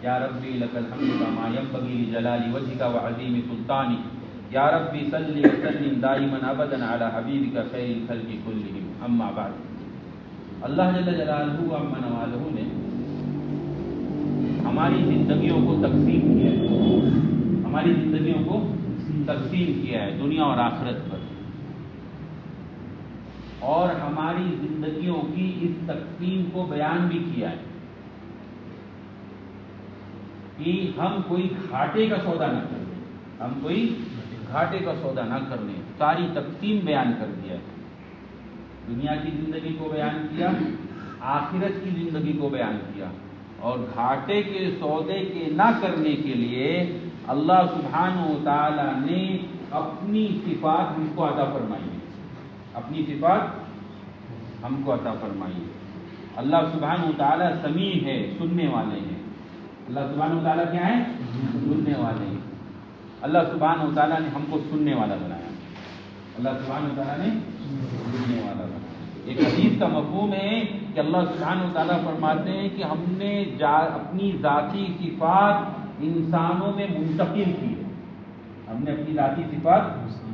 یا ربی لک الحمد کما ینبغی لجلال وجهک وعظیم سلطانک یا ربی صلی وسلم دائما ابدا علی حبیبک خیر الخلق کلہم اما بعد. اللہ جل جلالہ عما نوالہ نے ہماری زندگیوں کو تقسیم کیا ہے، ہماری زندگیوں کو تقسیم کیا ہے دنیا اور آخرت پر، اور ہماری زندگیوں کی اس تقسیم کو بیان بھی کیا ہے کہ ہم کوئی گھاٹے کا سودا نہ کریں، ہم کوئی گھاٹے کا سودا نہ کرنے. ساری تقسیم بیان کر دیا ہے. دنیا کی زندگی کو بیان کیا، آخرت کی زندگی کو بیان کیا، اور گھاٹے کے سودے کے نہ کرنے کے لیے اللہ سبحانہ و تعالی نے اپنی صفات ہم کو عطا فرمائی ہے، اپنی صفات ہم کو عطا فرمائی ہے. اللہ سبحانہ و تعالی سمیع ہے، سننے والے ہیں. اللہ سبحانہ و تعالی کیا ہے؟ سننے والے ہیں. اللہ سبحانہ و تعالیٰ نے ہم کو سننے والا بنایا. اللہ سبحانہ و تعالیٰ نے سننے والا بنایا. ایک حدیث کا مفہوم ہے کہ اللہ سبحانہ و تعالیٰ فرماتے ہیں کہ ہم نے اپنی ذاتی صفات انسانوں میں منتقل کی ہے. ہم نے اپنی ذاتی صفات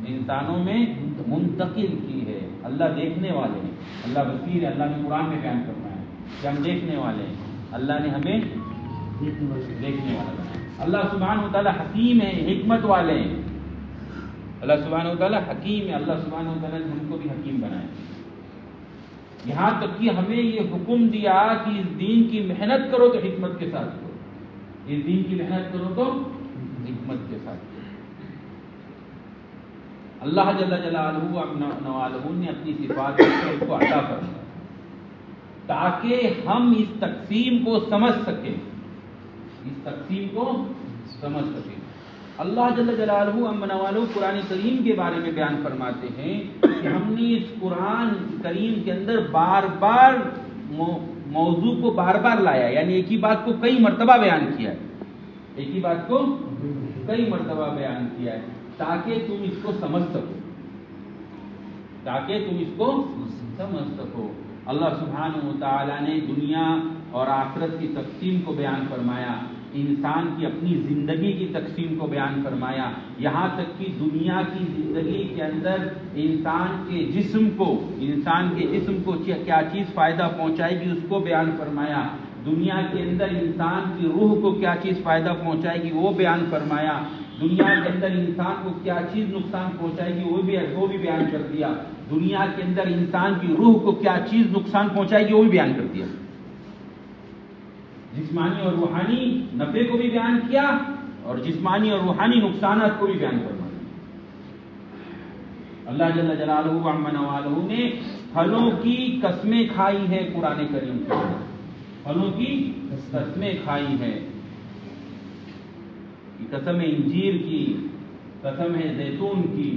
انسانوں میں منتقل کی ہے. اللہ دیکھنے والے ہیں، اللہ بصیر ہے. اللہ نے قرآن میں بیان کرنا ہے کہ ہم دیکھنے والے ہیں. اللہ نے ہمیں دیکھنے والا بنایا. اللہ سبحانہ و تعالیٰ حکیم ہے، حکمت والے ہیں. اللہ سبحانہ و تعالیٰ حکیم ہے. اللہ سبحانہ و تعالیٰ نے ہم کو بھی حکیم بنایا. یہاں تک کہ ہمیں یہ حکم دیا کہ اس دین کی محنت کرو تو حکمت کے ساتھ کرو، اس دین کی محنت کرو تو حکمت کے ساتھ کرو. اللہ جل جلالہ نوالہ نے اپنی صفات کو عطا فرمایا تاکہ ہم اس تقسیم کو سمجھ سکیں، اس تقسیم کو سمجھ سکیں. اللہ جل جلالہ عما نوالہ قرآن کریم کے بارے میں بیان فرماتے ہیں کہ ہم نے اس قرآن کریم کے اندر بار بار موضوع کو بار بار لایا، یعنی ایک ہی بات کو کئی مرتبہ بیان کیا ہے، ایک ہی بات کو کئی مرتبہ بیان کیا ہے تاکہ تم اس کو سمجھ سکو، تاکہ تم اس کو سمجھ سکو. اللہ سبحانہ و تعالیٰ نے دنیا اور آخرت کی تقسیم کو بیان فرمایا، انسان کی اپنی زندگی کی تقسیم کو بیان فرمایا، یہاں تک کہ دنیا کی زندگی کے اندر انسان کے جسم کو کیا چیز فائدہ پہنچائے گی اس کو بیان فرمایا، دنیا کے اندر انسان کی روح کو کیا چیز فائدہ پہنچائے گی وہ بیان فرمایا، دنیا کے اندر انسان کو کیا چیز نقصان پہنچائے گی وہ بھی بیان کر دیا، دنیا کے اندر انسان کی روح کو کیا چیز نقصان پہنچائے گی وہ بھی بیان کر دیا. جسمانی اور روحانی نفع کو بھی بیان کیا اور جسمانی اور روحانی نقصانات کو بھی بیان فرمایا. اللہ جل جلالہ عما نوالہ نے پھلوں کی قسمیں کھائی ہے قرآن کریم کے اندر، پھلوں کی قسمیں کھائی ہے. قسم انجیر کی، قسم ہے زیتون کی،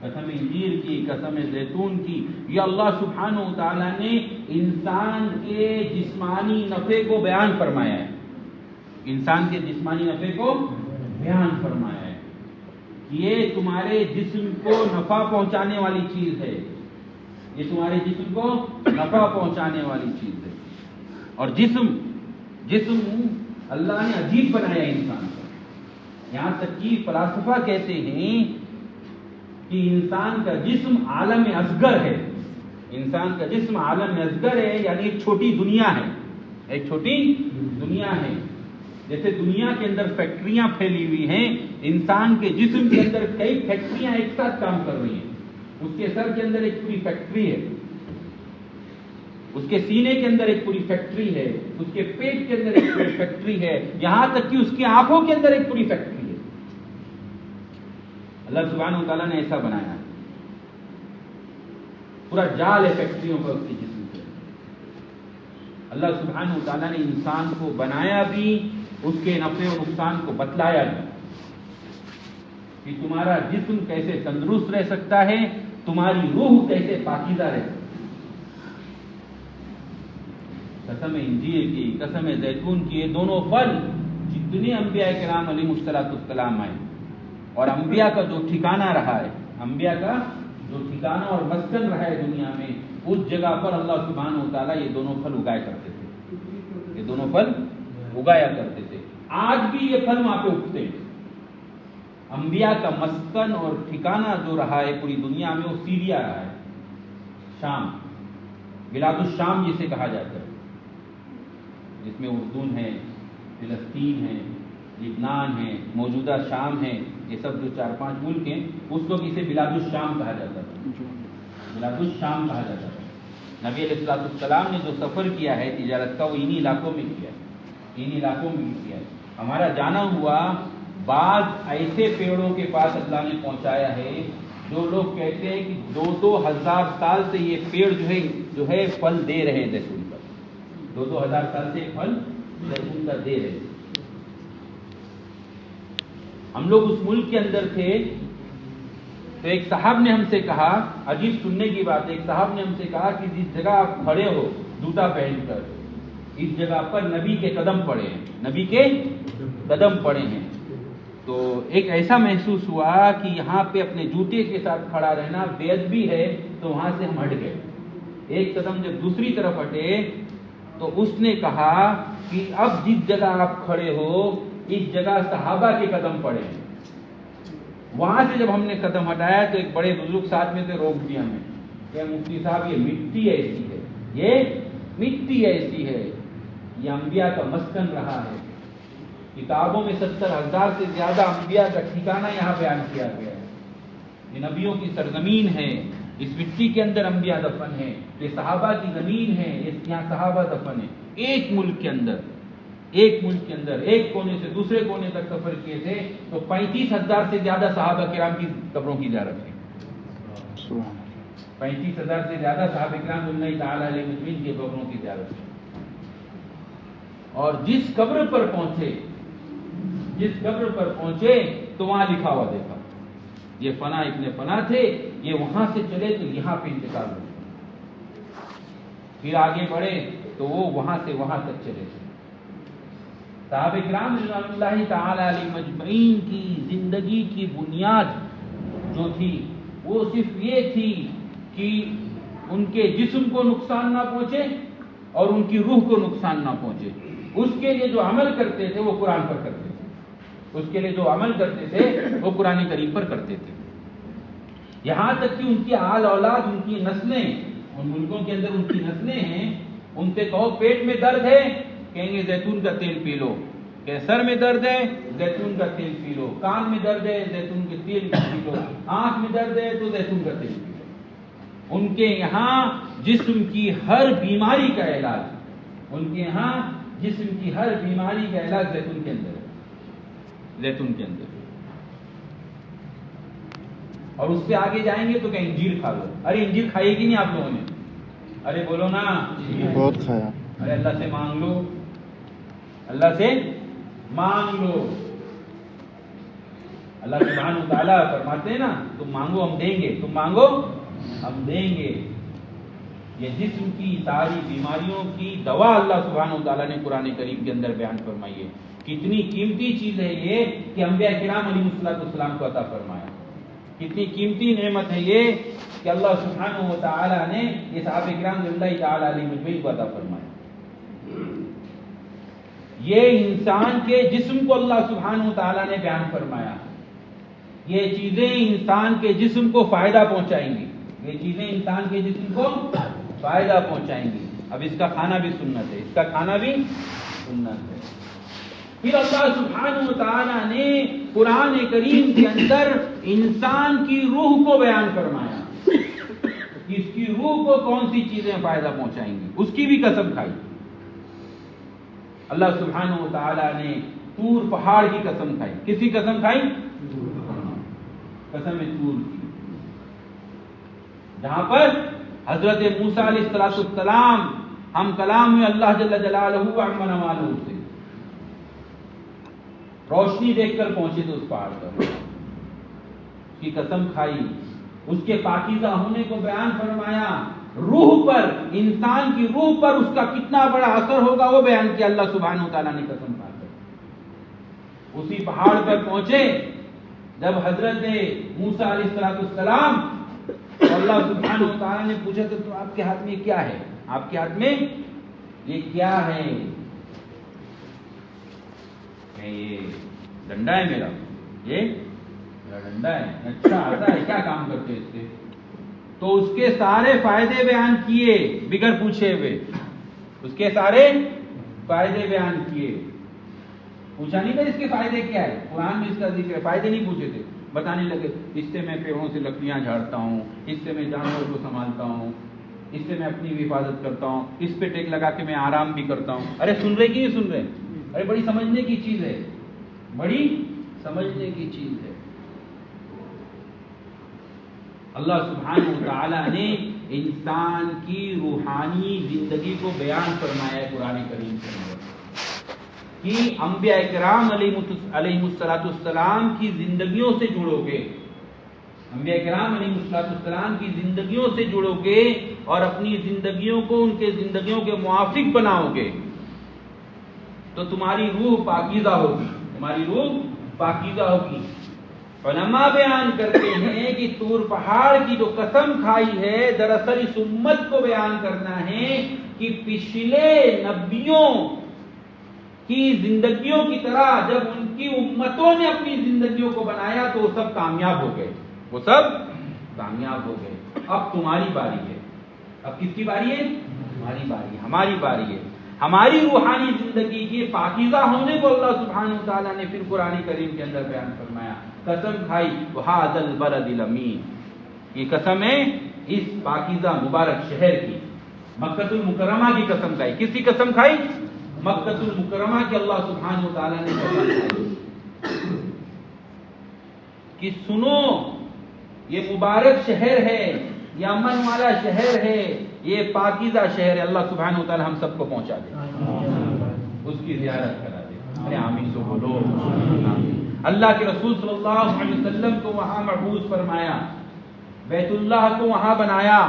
قسم انجیر کی، قسم زیتون کی. یہ اللہ سبحانہ و تعالیٰ نے انسان کے جسمانی نفع کو بیان فرمایا ہے، انسان کے جسمانی نفع کو بیان فرمایا ہے. یہ تمہارے جسم کو نفع پہنچانے والی چیز ہے، یہ تمہارے جسم کو نفع پہنچانے والی چیز ہے. اور جسم اللہ نے عجیب بنایا انسان کو، یہاں تک کہ فلاسفہ کہتے ہیں کہ انسان کا جسم عالم اصغر ہے. انسان کا جسم عالم اصغر ہے، یعنی ایک چھوٹی دنیا ہے، ایک چھوٹی دنیا ہے. جیسے دنیا کے اندر فیکٹریاں پھیلی ہوئی ہیں، انسان کے جسم کے اندر کئی فیکٹریاں ایک ساتھ کام کر رہی ہیں. اس کے سر کے اندر ایک پوری فیکٹری ہے، اس کے سینے کے اندر ایک پوری فیکٹری ہے، اس کے پیٹ کے اندر ایک پوری فیکٹری ہے، یہاں تک کہ اس کی آنکھوں کے اندر ایک پوری فیکٹری ہے. اللہ سبحانہ و تعالیٰ نے ایسا بنایا، پورا جال ہے فیکٹریوں کا اس کے جسم سے. اللہ سبحانہ و تعالیٰ نے انسان کو بنایا بھی، اس کے نفع و نقصان کو بتلایا بھی کہ تمہارا جسم کیسے تندرست رہ سکتا ہے، تمہاری روح کیسے پاکیزہ رہ سکتی ہے. قسم انجیر کی، قسم زیتون کی، یہ دونوں پھل جتنے انبیاء کرام علیہ السلام آئے اور انبیاء کا جو ٹھکانہ رہا ہے، انبیاء کا جو ٹھکانہ اور مسکن رہا ہے دنیا میں، اس جگہ پر اللہ سبحانہ و تعالیٰ یہ دونوں پھل اگائے کرتے تھے، یہ دونوں پھل اگایا کرتے تھے. آج بھی یہ پھل وہاں پہ اگتے ہیں. انبیاء کا مسکن اور ٹھکانہ جو رہا ہے پوری دنیا میں وہ سیریا رہا ہے, شام, بلاد الشام جسے کہا جاتا ہے, جس میں اردن ہے, فلسطین ہے, لبنان ہے, موجودہ شام ہے, یہ سب جو 4-5 ملک ہیں, اس وقت اسے بلاد الشام کہا جاتا تھا, بلاد الشام کہا جاتا تھا. نبی علیہ السلام نے جو سفر کیا ہے تجارت کا وہ انہی علاقوں میں کیا ہے, انہی علاقوں میں کیا ہے. ہمارا جانا ہوا بعض ایسے پیڑوں کے پاس اللہ نے پہنچایا ہے جو لوگ کہتے ہیں کہ 2-2 ہزار سال سے یہ پیڑ جو ہے پھل دے رہے ہیں زیتون کا, 2-2 ہزار سال سے پھل زیتون کا دے رہے ہیں. ہم لوگ اس ملک کے اندر تھے تو ایک صاحب نے ہم سے کہا, عجیب سننے کی بات ہے, ایک صاحب نے ہم سے کہا کہ جس جگہ آپ کھڑے ہو جوتا پہن کر, اس جگہ پر نبی کے قدم پڑے ہیں, نبی کے قدم پڑے ہیں. تو ایک ایسا محسوس ہوا کہ یہاں پہ اپنے جوتے کے ساتھ کھڑا رہنا بے ادبی ہے, تو وہاں سے ہم ہٹ گئے. ایک قدم جب دوسری طرف ہٹے تو اس نے کہا کہ اب جس جگہ آپ کھڑے ہو اس جگہ صحابہ کے قدم پڑے ہیں. وہاں سے جب ہم نے قدم ہٹایا تو ایک بڑے بزرگ ساتھ میں سے روک دیا ہمیں کہ مفتی صاحب یہ مٹی ایسی ہے, یہ مٹی ایسی ہے, یہ انبیاء کا مسکن رہا ہے. کتابوں میں 70,000 سے زیادہ انبیاء کا ٹھکانہ یہاں بیان کیا گیا ہے. یہ نبیوں کی سرزمین ہے, اس مٹی کے اندر انبیاء دفن ہے, یہ صحابہ کی زمین ہے, یہاں صحابہ دفن ہے. ایک ملک کے اندر ایک کونے سے دوسرے کونے تک سفر کیے تھے تو 35,000 سے زیادہ صحابہ کرام کی قبروں کی زیارت ہے. 35,000 سے زیادہ صحابہ کرام اللہ تعالی علیہ مجمعین کی قبروں کی زیارت ہے. اور جس قبر پر پہنچے تو وہاں لکھا ہوا دیکھا, یہ فنا ابن فنا تھے, یہ وہاں سے چلے تو یہاں پہ انتقال ہو. پھر آگے بڑھے تو وہ وہاں سے وہاں تک چلے تھے. صحابہ کرام رضوان اللہ تعالی علیہ مجمعین کی زندگی کی بنیاد جو تھی وہ صرف یہ تھی کہ ان کے جسم کو نقصان نہ پہنچے اور ان کی روح کو نقصان نہ پہنچے. اس کے لیے جو عمل کرتے تھے وہ قرآن پر کرتے تھے, اس کے لیے جو عمل کرتے تھے وہ قرآن کریم پر کرتے تھے. یہاں تک کہ ان کی آل اولاد, ان کی نسلیں, ان ملکوں کے اندر ان کی نسلیں ہیں, ان سے کہو پیٹ میں درد ہے, کہیں گے زیتون کا تیل پی لو, کہ سر میں درد ہے زیتون کا تیل پی لو, کان میں درد ہے زیتون کے تیل پی لو, آنکھ میں درد ہے تو زیتون کا تیل پی لو. ان کے یہاں جسم کی ہر بیماری کا علاج, ان کے یہاں جسم کی ہر بیماری کا علاج زیتون کے اندر ہے, زیتون کے اندر. اور اس سے آگے جائیں گے تو کہ انجیر کھا لو. ارے انجیر کھائی کہ نہیں آپ لوگوں نے؟ ارے بولو نا, بہت کھایا. ارے اللہ سے مانگ لو, اللہ سے مانگ لو. اللہ سبحانہ و تعالیٰ فرماتے ہیں نا, تم مانگو ہم دیں گے, تم مانگو ہم دیں گے. یہ جسم کی ساری بیماریوں کی دوا اللہ سبحانہ و تعالیٰ نے قرآن کریم کے اندر بیان فرمائی ہے. کتنی قیمتی چیز ہے یہ کہ انبیاء کرام علیہ السلام کو عطا فرمایا. کتنی قیمتی نعمت ہے یہ کہ اللہ سبحانہ و تعالیٰ نے یہ صحابہ کرام اللہ تعالیٰ علیہ مجمعین کو عطا فرمایا. یہ انسان کے جسم کو اللہ سبحانہ و تعالیٰ نے بیان فرمایا. یہ چیزیں انسان کے جسم کو فائدہ پہنچائیں گی, یہ چیزیں انسان کے جسم کو فائدہ پہنچائیں گی. اب اس کا کھانا بھی سنت ہے, اس کا کھانا بھی سنت ہے. پھر اللہ سبحانہ و تعالیٰ نے قرآن کریم کے اندر انسان کی روح کو بیان فرمایا کہ اس کی روح کو کون سی چیزیں فائدہ پہنچائیں گی. اس کی بھی قسم کھائی. اللہ سبحانہ و تعالیٰ نے طور پہاڑ کی قسم کھائی. کس کی قسم کھائی؟ قسم طور کی, جہاں پر حضرت موسیٰ علیہ السلام ہم کلام میں اللہ جل جلالہ عما نوالہ سے روشنی دیکھ کر پہنچے تھے اس پہاڑ پر. اس کی قسم کھائی, اس کے پاکیزہ ہونے کو بیان فرمایا. روح پر, انسان کی روح پر اس کا کتنا بڑا اثر ہوگا وہ بیان کیا اللہ سبحانہ و تعالیٰ نے قسم کھا کر. اسی پہاڑ پر پہنچے جب حضرت موسیٰ علیہ السلام اللہ سبحانہ و تعالیٰ نے پوچھا تو آپ کے ہاتھ میں کیا ہے, آپ کے ہاتھ میں یہ کیا ہے؟ ہیں یہ ڈنڈا ہے میرا، یہ میرا ڈنڈا ہے، اچھا آتا ہے، کیا کام کرتے اس سے؟ تو اس کے سارے فائدے بیان کیے بغیر پوچھے ہوئے، اس کے سارے فائدے بیان کیے، پوچھا نہیں تھا اس کے فائدے کیا ہے، قرآن میں اس کا ذکر ہے، فائدے نہیں پوچھے تھے، بتانے لگے اس سے میں پیڑوں سے لکڑیاں جھاڑتا ہوں، اس سے میں جانوروں کو سنبھالتا ہوں، اس سے میں اپنی بھی حفاظت کرتا ہوں، اس پہ ٹیک لگا کے میں آرام بھی کرتا ہوں۔ ارے سن رہے کہ نہیں سن رہے؟ ارے بڑی سمجھنے کی چیز ہے، بڑی سمجھنے کی چیز ہے۔ اللہ سبحانہ و تعالیٰ نے انسان کی روحانی زندگی کو بیان فرمایا ہے قرآن کریم کے اندر کہ انبیاء کرام علیہ السلام کی زندگیوں سے جڑو گے، انبیاء کرام علیہ السلام کی زندگیوں سے جڑو گے اور اپنی زندگیوں کو ان کے زندگیوں کے موافق بناؤ گے تو تمہاری روح پاکیزہ ہوگی، تمہاری روح پاکیزہ ہوگی۔ علماء بیان کرتے ہیں کہ طور پہاڑ کی جو قسم کھائی ہے دراصل اس امت کو بیان کرنا ہے کہ پچھلے نبیوں کی زندگیوں کی طرح جب ان کی امتوں نے اپنی زندگیوں کو بنایا تو وہ سب کامیاب ہو گئے، وہ سب کامیاب ہو گئے۔ اب تمہاری باری ہے، اب کس کی باری ہے؟ تمہاری باری ہے، ہماری باری ہے۔ ہماری روحانی زندگی کے پاکیزہ ہونے کو اللہ سبحانہ و تعالیٰ نے پھر قرآن کریم کے اندر بیان فرمایا، قسم کھائی وَهَذَا الْبَلَدِ الْأَمِينِ، یہ قسم ہے اس پاکیزہ مبارک شہر کی، مکہ المکرمہ کی قسم کھائی۔ کس کی قسم کھائی؟ مکہ المکرمہ کی اللہ سبحانہ و تعالیٰ نے قسم کھائی کہ سنو یہ مبارک شہر ہے، یہ امن والا شہر ہے، یہ پاکیزہ شہر ہے۔ اللہ سبحانہ و تعالیٰ ہم سب کو پہنچا دے، اس کی زیارت کرا دے۔ ارے آمین تو بولو۔ اللہ کے رسول صلی اللہ علیہ وسلم کو وہاں مبعوث فرمایا، بیت اللہ کو وہاں بنایا،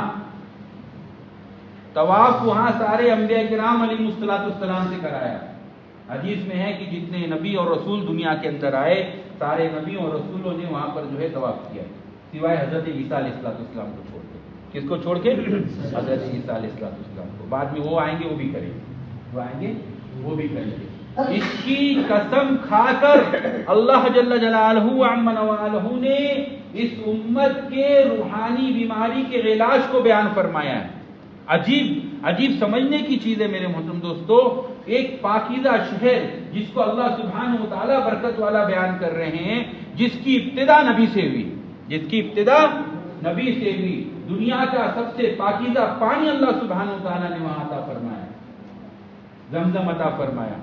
طواف وہاں سارے انبیاء کرام علیہ السلام سے کرایا۔ حدیث میں ہے کہ جتنے نبی اور رسول دنیا کے اندر آئے سارے نبیوں اور رسولوں نے وہاں پر جو ہے طواف کیا، سوائے حضرت عیسیٰ علیہ السلام کو چھوڑ کے۔ کس کو چھوڑ کے؟ حضرت عیسیٰ علیہ السلام کو۔ بعد میں وہ آئیں گے وہ بھی کریں گے، وہ آئیں گے وہ بھی کریں گے۔ اس کی قسم کھا کر اللہ جل جلالہ عم نوالہ نے اس امت کے روحانی بیماری کے علاج کو بیان فرمایا ہے۔ عجیب سمجھنے کی چیز ہے میرے محترم دوستو، ایک پاکیزہ شہر جس کو اللہ سبحانہ و تعالیٰ برکت والا بیان کر رہے ہیں، جس کی ابتدا نبی سے ہوئی، جس کی ابتدا نبی سے ہوئی، دنیا کا سب سے پاکیزہ پانی اللہ سبحانہ و تعالیٰ نے وہاں عطا فرمایا، زمزم عطا فرمایا۔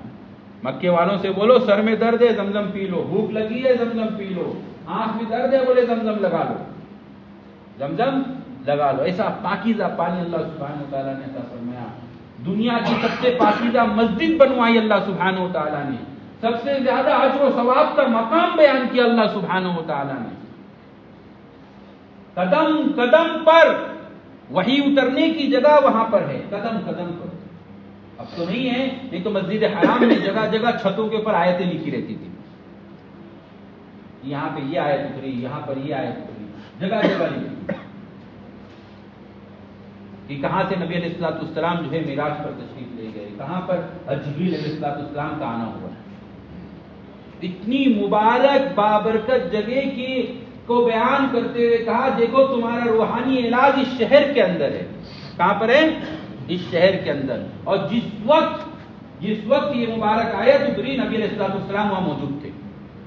مکے والوں سے بولو سر میں درد ہے زمزم پی لو، بھوک لگی ہے زمزم پی لو، آنکھ میں درد ہے بولے زمزم لگا لو، زمزم لگا لو۔ ایسا پاکیزہ پانی اللہ سبحانہ و تعالیٰ نے عطا فرمایا۔ دنیا کی سب سے پاکیزہ مسجد بنوائی اللہ سبحانہ و تعالیٰ نے، سب سے زیادہ اجر و ثواب کا مقام بیان کیا اللہ سبحانہ و تعالیٰ نے۔ قدم قدم پر وحی اترنے کی جگہ وہاں پر ہے، قدم قدم پر۔ اب تو نہیں ہے، نہیں تو مسجد حرام میں جگہ جگہ چھتوں کے اوپر آیتیں لکھی رہتی تھی، یہاں پہ یہ آیت اتری، یہاں پر یہ آیت اتری، جگہ جگہ لکھی کہ کہاں سے نبی علیہ السلام جو ہے معراج پر تشریف لے گئے، کہاں پر جبریل علیہ السلام کا آنا ہوا ہے۔ اتنی مبارک بابرکت جگہ کی کو بیان کرتے ہوئے کہا دیکھو تمہارا روحانی علاج اس شہر کے اندر ہے۔ کہاں پر ہے؟ اس شہر کے اندر۔ اور جس وقت یہ مبارک آیت اتری نبی علیہ السلام وہاں موجود تھے،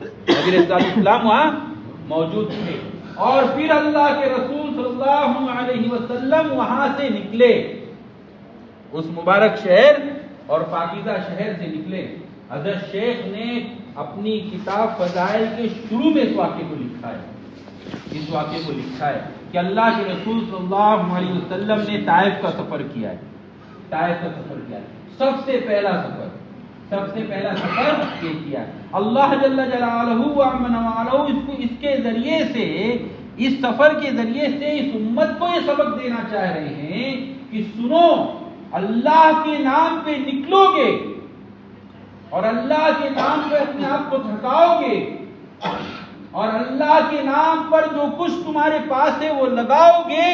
نبی علیہ السلام وہاں موجود تھے، اور پھر اللہ کے رسول صلی اللہ علیہ وسلم وہاں سے نکلے، اس مبارک شہر اور پاکیزہ شہر سے نکلے۔ حضرت شیخ نے اپنی کتاب فضائل کے شروع میں اس واقعے کو لکھا ہے، اس واقعے کو لکھا ہے کہ اللہ کے رسول صلی اللہ علیہ وسلم نے طائف کا سفر کیا ہے، طائف کا سفر کیا ہے، سب سے پہلا سفر یہ کیا ہے۔ اللہ جل جلالہ وعم نوالہ اس کے ذریعے سے، اس سفر کے ذریعے سے اس امت کو یہ سبق دینا چاہ رہے ہیں کہ سنو، اللہ کے نام پہ نکلو گے اور اللہ کے نام پہ اپنے آپ کو تھکاؤ گے اور اللہ کے نام پر جو کچھ تمہارے پاس ہے وہ لگاؤ گے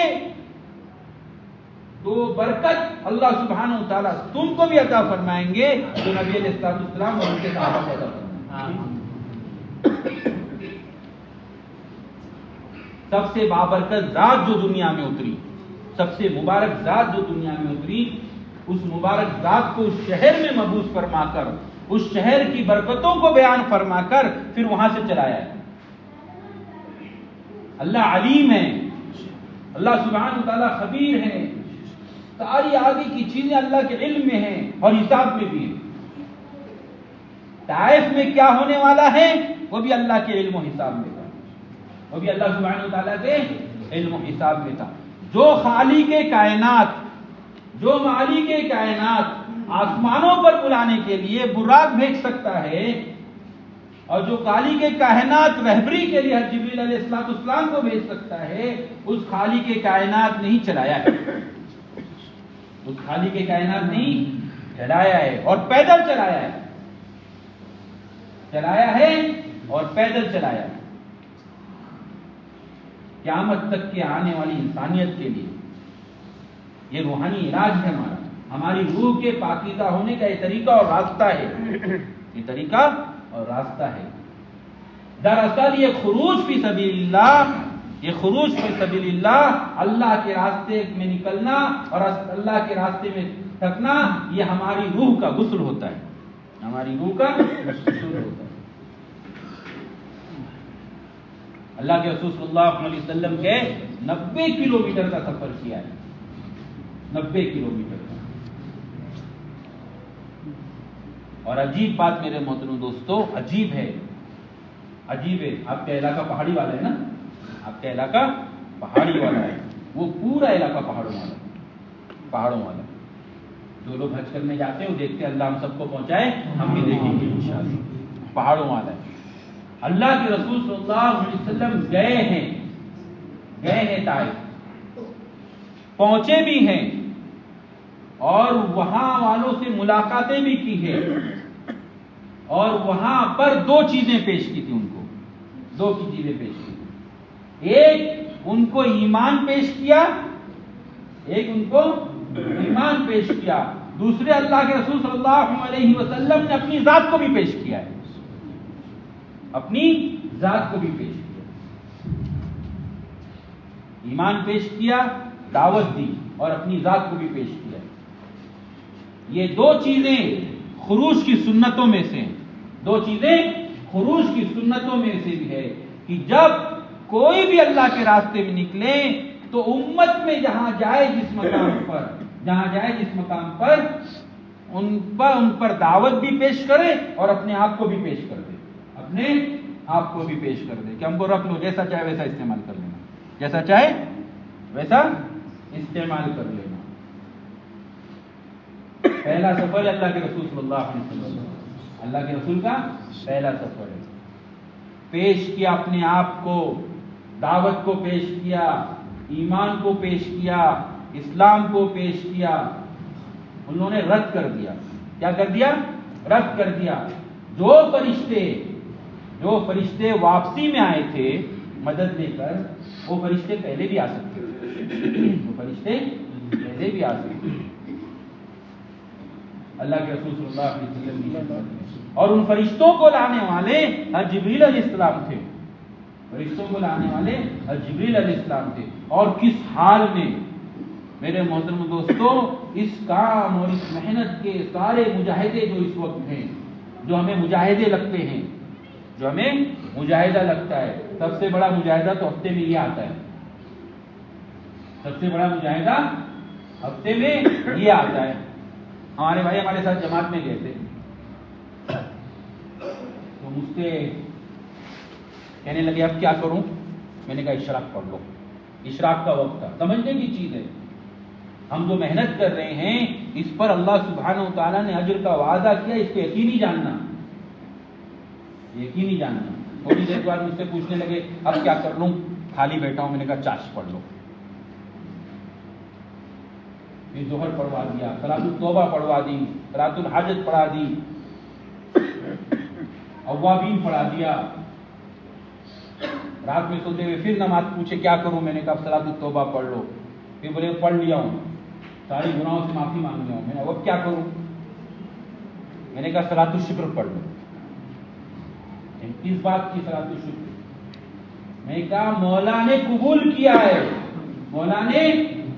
تو برکت اللہ سبحانہ و تعالیٰ تم کو بھی عطا فرمائیں گے جو نبی علیہ السلام اور ان کے صحابہ کو عطا فرمائیں۔ سب سے بابرکت ذات جو دنیا میں اتری، سب سے مبارک ذات جو دنیا میں اتری، اس مبارک ذات کو اس شہر میں مبعوث فرما کر، اس شہر کی برکتوں کو بیان فرما کر پھر وہاں سے چلایا ہے۔ اللہ علیم ہے، اللہ سبحانہ وتعالی خبیر ہے، ساری آگے کی چیزیں اللہ کے علم میں ہیں اور حساب میں بھی ہیں۔ طائف میں کیا ہونے والا ہے وہ بھی اللہ کے علم و حساب میں تھا، وہ بھی اللہ سبحانہ وتعالی کے علم و حساب میں تھا۔ جو خالق کائنات، جو مالک کائنات آسمانوں پر بلانے کے لیے براق بھیج سکتا ہے، اور جو خالق کائنات رہبری کے لیے جبریل علیہ السلام کو بھیج سکتا ہے، اس خالق کائنات نہیں چلایا ہے، اس خالق کائنات نہیں چلایا ہے، اور پیدل چلایا ہے، چلایا ہے اور پیدل چلایا ہے، قیامت تک کے آنے والی انسانیت کے لیے۔ یہ روحانی علاج ہے ہمارا، ہماری روح کے پاکیزہ ہونے کا یہ طریقہ اور راستہ ہے، یہ طریقہ اور راستہ ہے۔ دراصل یہ خروج فی سبیل اللہ، یہ خروج فی سبیل اللہ، اللہ کے راستے میں نکلنا اور اللہ کے راستے میں تھکنا، یہ ہماری روح کا غسل ہوتا ہے، ہماری روح کا غسل ہوتا ہے۔ اللہ کے رسول صلی اللہ علیہ وسلم کے 90 کلومیٹر کا سفر کیا ہے، 90 کلومیٹر کا۔ اور عجیب بات میرے محترم دوستو، عجیب ہے، عجیب ہے۔ آپ کا علاقہ پہاڑی والا ہے نا، آپ کا علاقہ پہاڑی والا ہے، وہ پورا علاقہ پہاڑوں والا، پہاڑوں والا۔ جو لوگ حج کرنے جاتے ہیں وہ دیکھتے ہیں، اللہ ہم سب کو پہنچائے، ہم بھی دیکھیں گے انشاءاللہ۔ پہاڑوں والا ہے۔ اللہ کے رسول صلی اللہ علیہ وسلم گئے ہیں طائف، پہنچے بھی ہیں اور وہاں والوں سے ملاقاتیں بھی کی ہیں، اور وہاں پر 2 چیزیں پیش کی تھی ان کو، 2 چیزیں پیش کی تھی۔ ایک ان کو ایمان پیش کیا، ایک ان کو ایمان پیش کیا، دوسرے اللہ کے رسول صلی اللہ علیہ وسلم نے اپنی ذات کو بھی پیش کیا ہے، اپنی ذات کو بھی پیش کیا، ایمان پیش کیا، دعوت دی اور اپنی ذات کو بھی پیش کیا۔ یہ 2 چیزیں خروج کی سنتوں میں سے ہیں، 2 چیزیں خروج کی سنتوں میں سے بھی ہے کہ جب کوئی بھی اللہ کے راستے میں نکلے تو امت میں جہاں جائے جس مقام پر ان پر دعوت بھی پیش کرے اور اپنے آپ کو بھی پیش کر دے، اپنے آپ کو بھی پیش کر دے کہ ہم کو رکھ لو، جیسا چاہے ویسا استعمال کر لینا، جیسا چاہے ویسا استعمال کر لینا۔ پہلا سفر ہے اللہ کے رسول صلی اللہ علیہ وسلم، اللہ کے رسول کا پہلا سفر ہے۔ پیش کیا اپنے آپ کو، دعوت کو پیش کیا، ایمان کو پیش کیا، اسلام کو پیش کیا۔ انہوں نے رد کر دیا، کیا کر دیا؟ رد کر دیا۔ جو فرشتے واپسی میں آئے تھے مدد لے کر، وہ فرشتے پہلے بھی آ سکتے تھے، وہ فرشتے پہلے بھی آ سکتے تھے۔ اللہ کے رسول صلی اللہ علیہ وسلم اور ان فرشتوں کو لانے والے جبریل علیہ السلام تھے، فرشتوں کو لانے والے جبریل علیہ السلام تھے۔ اور کس حال میں میرے محترم دوستو، اس کام اور اس محنت کے سارے مجاہدے جو اس وقت ہیں، جو ہمیں مجاہدے لگتے ہیں، جو ہمیں مجاہدہ لگتا ہے، سب سے بڑا مجاہدہ تو ہفتے میں یہ آتا ہے، سب سے بڑا مجاہدہ ہفتے میں یہ آتا ہے۔ ہمارے بھائی ہمارے ساتھ جماعت میں گئے تھے، تو مجھ سے کہنے لگے اب کیا کروں؟ میں نے کہا اشراق پڑھ لو، اشراق کا وقت تھا، سمجھنے کی چیز ہے۔ ہم جو محنت کر رہے ہیں اس پر اللہ سبحانہ وتعالیٰ نے اجر کا وعدہ کیا، اس کو یقینی جاننا، یقینی جاننا۔ تھوڑی دیر بعد مجھ سے پوچھنے لگے اب کیا کر لوں، خالی بیٹھا ہوں۔ میں نے کہا چاش پڑھ لو، پھر ظہر پڑھوا دیا، صلاۃ التوبہ پڑھوا دی، صلاۃ الحاجت پڑھا دی، اوابین پڑھا دیا۔ رات میں سوتے ہوئے پھر نماز پوچھے کیا کروں، میں نے کہا صلاۃ التوبہ پڑھ لو، پھر بولے پڑھ لیا ہوں، ساری گناہوں سے معافی مانگ لیا ہوں۔ میں نے اب کیا کروں، میں نے کہا صلاۃ الشکر پڑھ لو، کس بات کی صلاۃ الشکر؟ میں کہا مولا نے قبول کیا ہے، مولا نے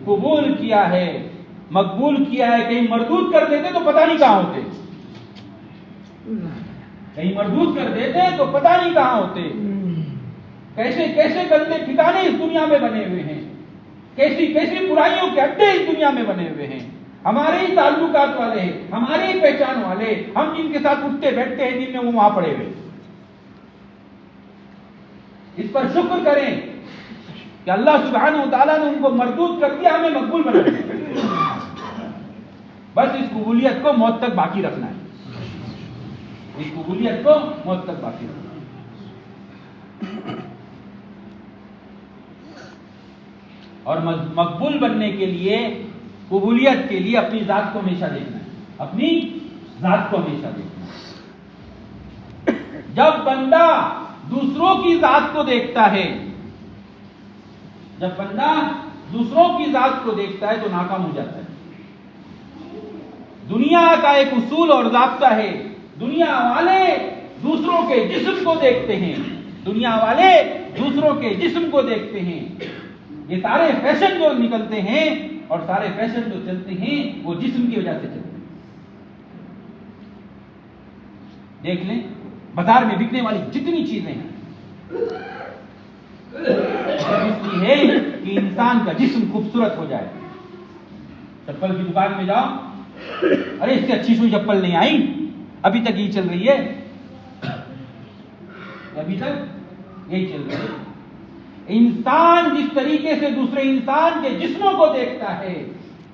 قبول کیا ہے، مقبول کیا ہے. کہیں مردود کر دیتے تو پتہ نہیں کہاں ہوتے، کہیں مردود کر دیتے تو پتہ نہیں کہاں ہوتے. کیسے کیسے گندے ٹھکانے اس دنیا میں بنے ہوئے ہیں، کیسی کیسی برائیوں کے اڈے اس دنیا میں بنے ہوئے ہیں. ہمارے ہی تعلقات والے ہیں، ہمارے ہی پہچان والے، ہم جن کے ساتھ اٹھتے بیٹھتے ہیں، جن میں وہ وہاں پڑے ہوئے. اس پر شکر کریں کہ اللہ سبحانہ و تعالیٰ نے ان کو مردود کر دیا، ہمیں مقبول بنا دیا. بس اس قبولیت کو موت تک باقی رکھنا ہے، اس قبولیت کو موت تک باقی رکھنا ہے. اور مقبول بننے کے لیے، قبولیت کے لیے اپنی ذات کو ہمیشہ دیکھنا ہے، اپنی ذات کو ہمیشہ دیکھنا ہے. جب بندہ دوسروں کی ذات کو دیکھتا ہے، جب بندہ دوسروں کی ذات کو دیکھتا ہے تو ناکام ہو جاتا ہے. دنیا کا ایک اصول اور ضابطہ ہے، دنیا والے دوسروں کے جسم کو دیکھتے ہیں، دنیا والے دوسروں کے جسم کو دیکھتے ہیں. یہ سارے فیشن جو نکلتے ہیں اور سارے فیشن جو چلتے ہیں وہ جسم کی وجہ سے چلتے ہیں. دیکھ لیں بازار میں بکنے والی جتنی چیزیں ہیں، اس لیے ہے کہ انسان کا جسم خوبصورت ہو جائے. چپل کی دکان میں جاؤ، ارے اس سے اچھی سوئی چپل نہیں آئی، ابھی تک یہی چل رہی ہے، ابھی تک یہی چل رہی ہے. انسان جس طریقے سے دوسرے انسان کے جسموں کو دیکھتا ہے،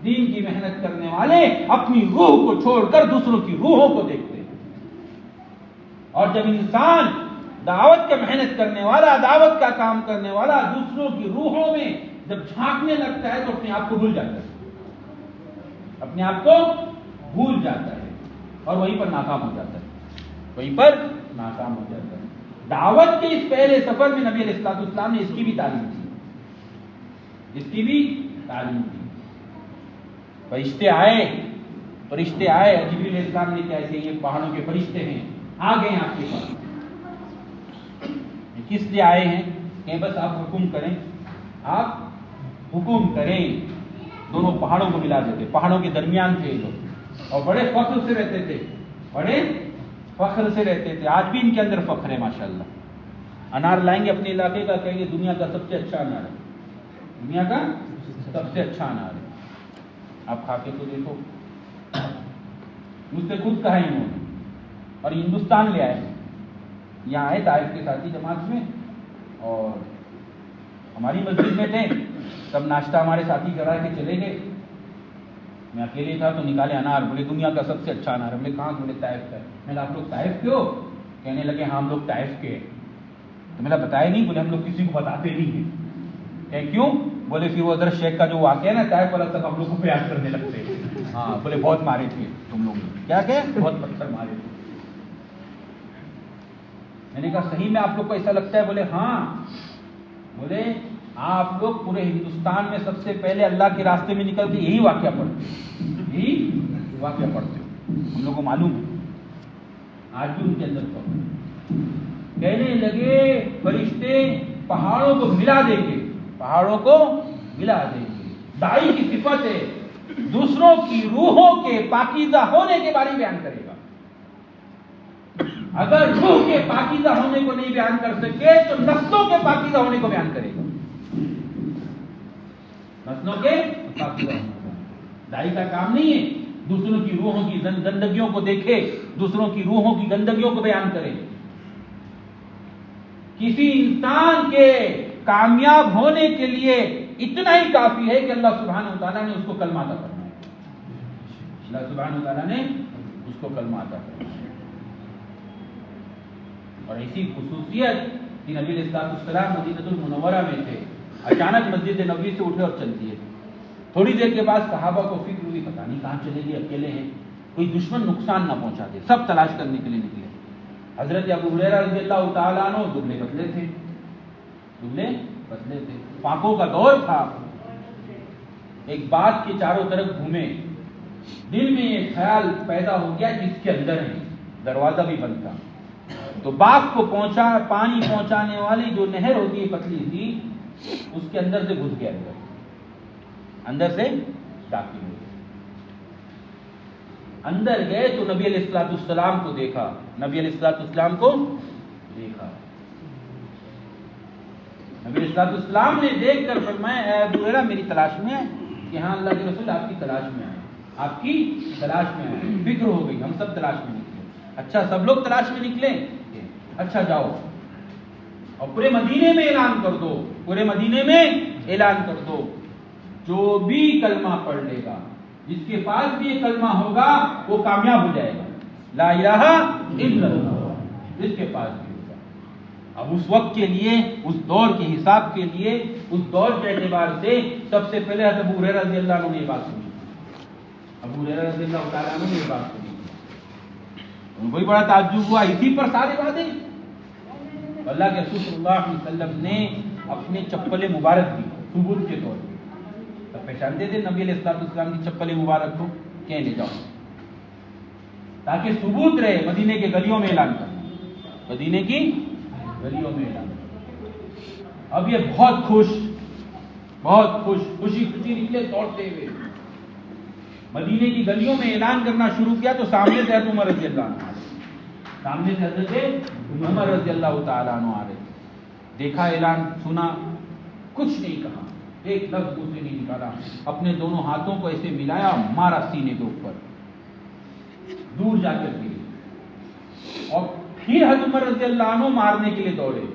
دین کی محنت کرنے والے اپنی روح کو چھوڑ کر دوسروں کی روحوں کو دیکھتے ہیں. اور جب انسان دعوت کا محنت کرنے والا، دعوت کا کام کرنے والا دوسروں کی روحوں میں جب جھانکنے لگتا ہے تو اپنے آپ کو بھول جاتا ہے، اپنے آپ کو بھول جاتا ہے اور وہیں پر ناکام ہو جاتا ہے، وہیں پر ناکام ہو جاتا ہے. دعوت کے اس پہلے سفر میں نبی علیہ الصلوۃ والسلام نے اس کی بھی تعلیم دی، اس کی بھی تعلیم دی. فرشتے آئے، جبریل علیہ السلام نے کہا کہ یہ پہاڑوں کے فرشتے ہیں، آ گئے آپ کے پاس. کس لیے آئے ہیں؟ کہ بس آپ حکم کریں، آپ حکم کریں. دونوں پہاڑوں کو ملا دیتے، پہاڑوں کے درمیان تھے یہ لوگ اور بڑے فخر سے رہتے تھے، بڑے فخر سے رہتے تھے. آج بھی ان کے اندر فخر ہے ماشاءاللہ. انار لائیں گے اپنے علاقے کا، کہیں گے دنیا کا سب سے اچھا انار ہے، دنیا کا سب سے اچھا انار ہے. آپ کھا کے تو دیکھو. مجھ سے خود کہا انہوں نے، اور ہندوستان لے آئے. یہاں آئے طائف کے ساتھی جماعت میں اور ہماری مسجد میں تھے. تب ناشتہ ہمارے ساتھی کرا کے چلے گئے، میں اکیلے تھا تو نکالے انار. بولے دنیا کا سب سے اچھا انار ہے. ہم نے کہاں؟ بولے طائف کا. میں نے آپ لوگ طائف کے ہو؟ کہنے لگے ہاں ہم لوگ طائف کے ہیں. تو میں نے بتایا نہیں. بولے ہم لوگ کسی کو بتاتے نہیں ہیں. کہ کیوں؟ بولے پھر وہ ادھر شیخ کا جو واقعہ ہے نا طائف والا تک ہم لوگ کو بیان کرنے لگتے ہیں. ہاں بولے بہت مارے تھے تم لوگ نے. کیا کہ بہت پتھر مارے تھے. میں نے کہا صحیح میں آپ لوگ کو ایسا لگتا ہے؟ بولے ہاں. بولے آپ لوگ پورے ہندوستان میں سب سے پہلے اللہ کے راستے میں نکل کے یہی واقعہ پڑھتے، یہی واقعہ پڑھتے. ہم لوگ کو معلوم ہے. آج بھی ان کے اندر کہنے لگے فرشتے پہاڑوں کو ملا دیں گے، پہاڑوں کو ملا دیں گے. داعی کی صفت ہے دوسروں کی روحوں کے پاکیزہ ہونے کے بارے میں بیان کرے گا. اگر روح کے پاکیزہ ہونے کو نہیں بیان کر سکے تو نسلوں کے پاکیزہ ہونے کو بیان کرے گا. نسلوں کے پاکیزہ ہونے کو. داعی کا کام نہیں ہے دوسروں کی روحوں کی گندگیوں کو دیکھے، دوسروں کی روحوں کی گندگیوں کو بیان کرے. کسی انسان کے کامیاب ہونے کے لیے اتنا ہی کافی ہے کہ اللہ سبحانہ وتعالیٰ نے اس کو کلمہ عطا فرمایا. اللہ سبحانہ وتعالیٰ نے اس کو کلمہ عطا فرمایا. اور ایسی خصوصیت کہ نبی علیہ الصلوۃ والسلام مدینہ المنورہ میں تھے، اچانک مسجد نبوی سے اٹھے اور چل دیے. تھوڑی دیر کے بعد صحابہ کو فکر ہوئی پتہ نہیں کہاں چلے گئے، اکیلے ہیں، کوئی دشمن نقصان نہ پہنچا دے. سب تلاش کرنے کے لیے نکلے. حضرت ابو ہریرہ رضی اللہ تعالیٰ عنہ دبلے پتلے تھے، دبلے پتلے تھے، پاکوں کا دور تھا. ایک بات کے چاروں طرف گھومے، دل میں یہ خیال پیدا ہو گیا جس کے اندر ہے، دروازہ بھی بند تھا. تو باغ کو پانی پہنچانے والی جو نہر ہوتی ہے پتلی سی، اس کے اندر سے گھس گیا، اندر سے داخل ہو گیا۔ اندر گئے تو نبی علیہ الصلوۃ والسلام کو دیکھا، نبی علیہ الصلوۃ والسلام کو دیکھا۔ نبی علیہ الصلوۃ والسلام نے دیکھ کر فرمایا اے ابو ہریرہ میری تلاش میں ہے کہ ہاں اللہ کے رسول آپ کی تلاش میں آئے، آپ کی تلاش میں آئے۔ فکر ہو گئی، ہم سب تلاش میں نکلے۔ اچھا سب لوگ تلاش میں نکلے، اچھا جاؤ اور پورے مدینے میں اعلان کر دو، پورے مدینے میں اعلان کر دو، جو بھی کلمہ پڑھ لے گا، جس کے پاس بھی یہ کلمہ ہوگا وہ کامیاب ہو جائے گا، لا الہ الا اللہ، جس کے پاس بھی ہوگا۔ اب اس وقت کے لیے، اس دور کے حساب کے لیے، اس دور کے اعتبار سے سب سے پہلے حضرت ابو ہریرہ رضی اللہ عنہ نے یہ بات سنی، ابو ہریرہ رضی اللہ تعالیٰ عنہ نے یہ بات سنی، ان کو بھی بڑا تعجب ہوا، اسی پر ساری باتیں۔ اللہ کے رسول صلی اللہ علیہ وسلم نے اپنے چپل مبارک دی ثبوت کے طور پہ، تب پہچانتے تھے نبی علیہ السلام کی چپل مبارک کو، کہیں لے جاؤ تاکہ ثبوت رہے، مدینے کے گلیوں میں اعلان کرنا، مدینے کی گلیوں میں اعلان کرنا۔ اب یہ بہت خوش خوشی نکلے دوڑتے ہوئے مدینے کی گلیوں میں اعلان کرنا شروع کیا تو سامنے سے حضرت عمر رضی اللہ عنہ آ رہے، سامنے سے حضرت عمر رضی اللہ تعالیٰ عنہ آ رہے، دیکھا اعلان، سنا، کچھ نہیں کہا، ایک لفظ منہ سے نہیں نکالا، اپنے دونوں ہاتھوں کو ایسے ملایا، مارا سینے کے اوپر، دور جا کر گرے، اور پھر حضرت عمر رضی اللہ عنہ مارنے کے لیے دوڑے۔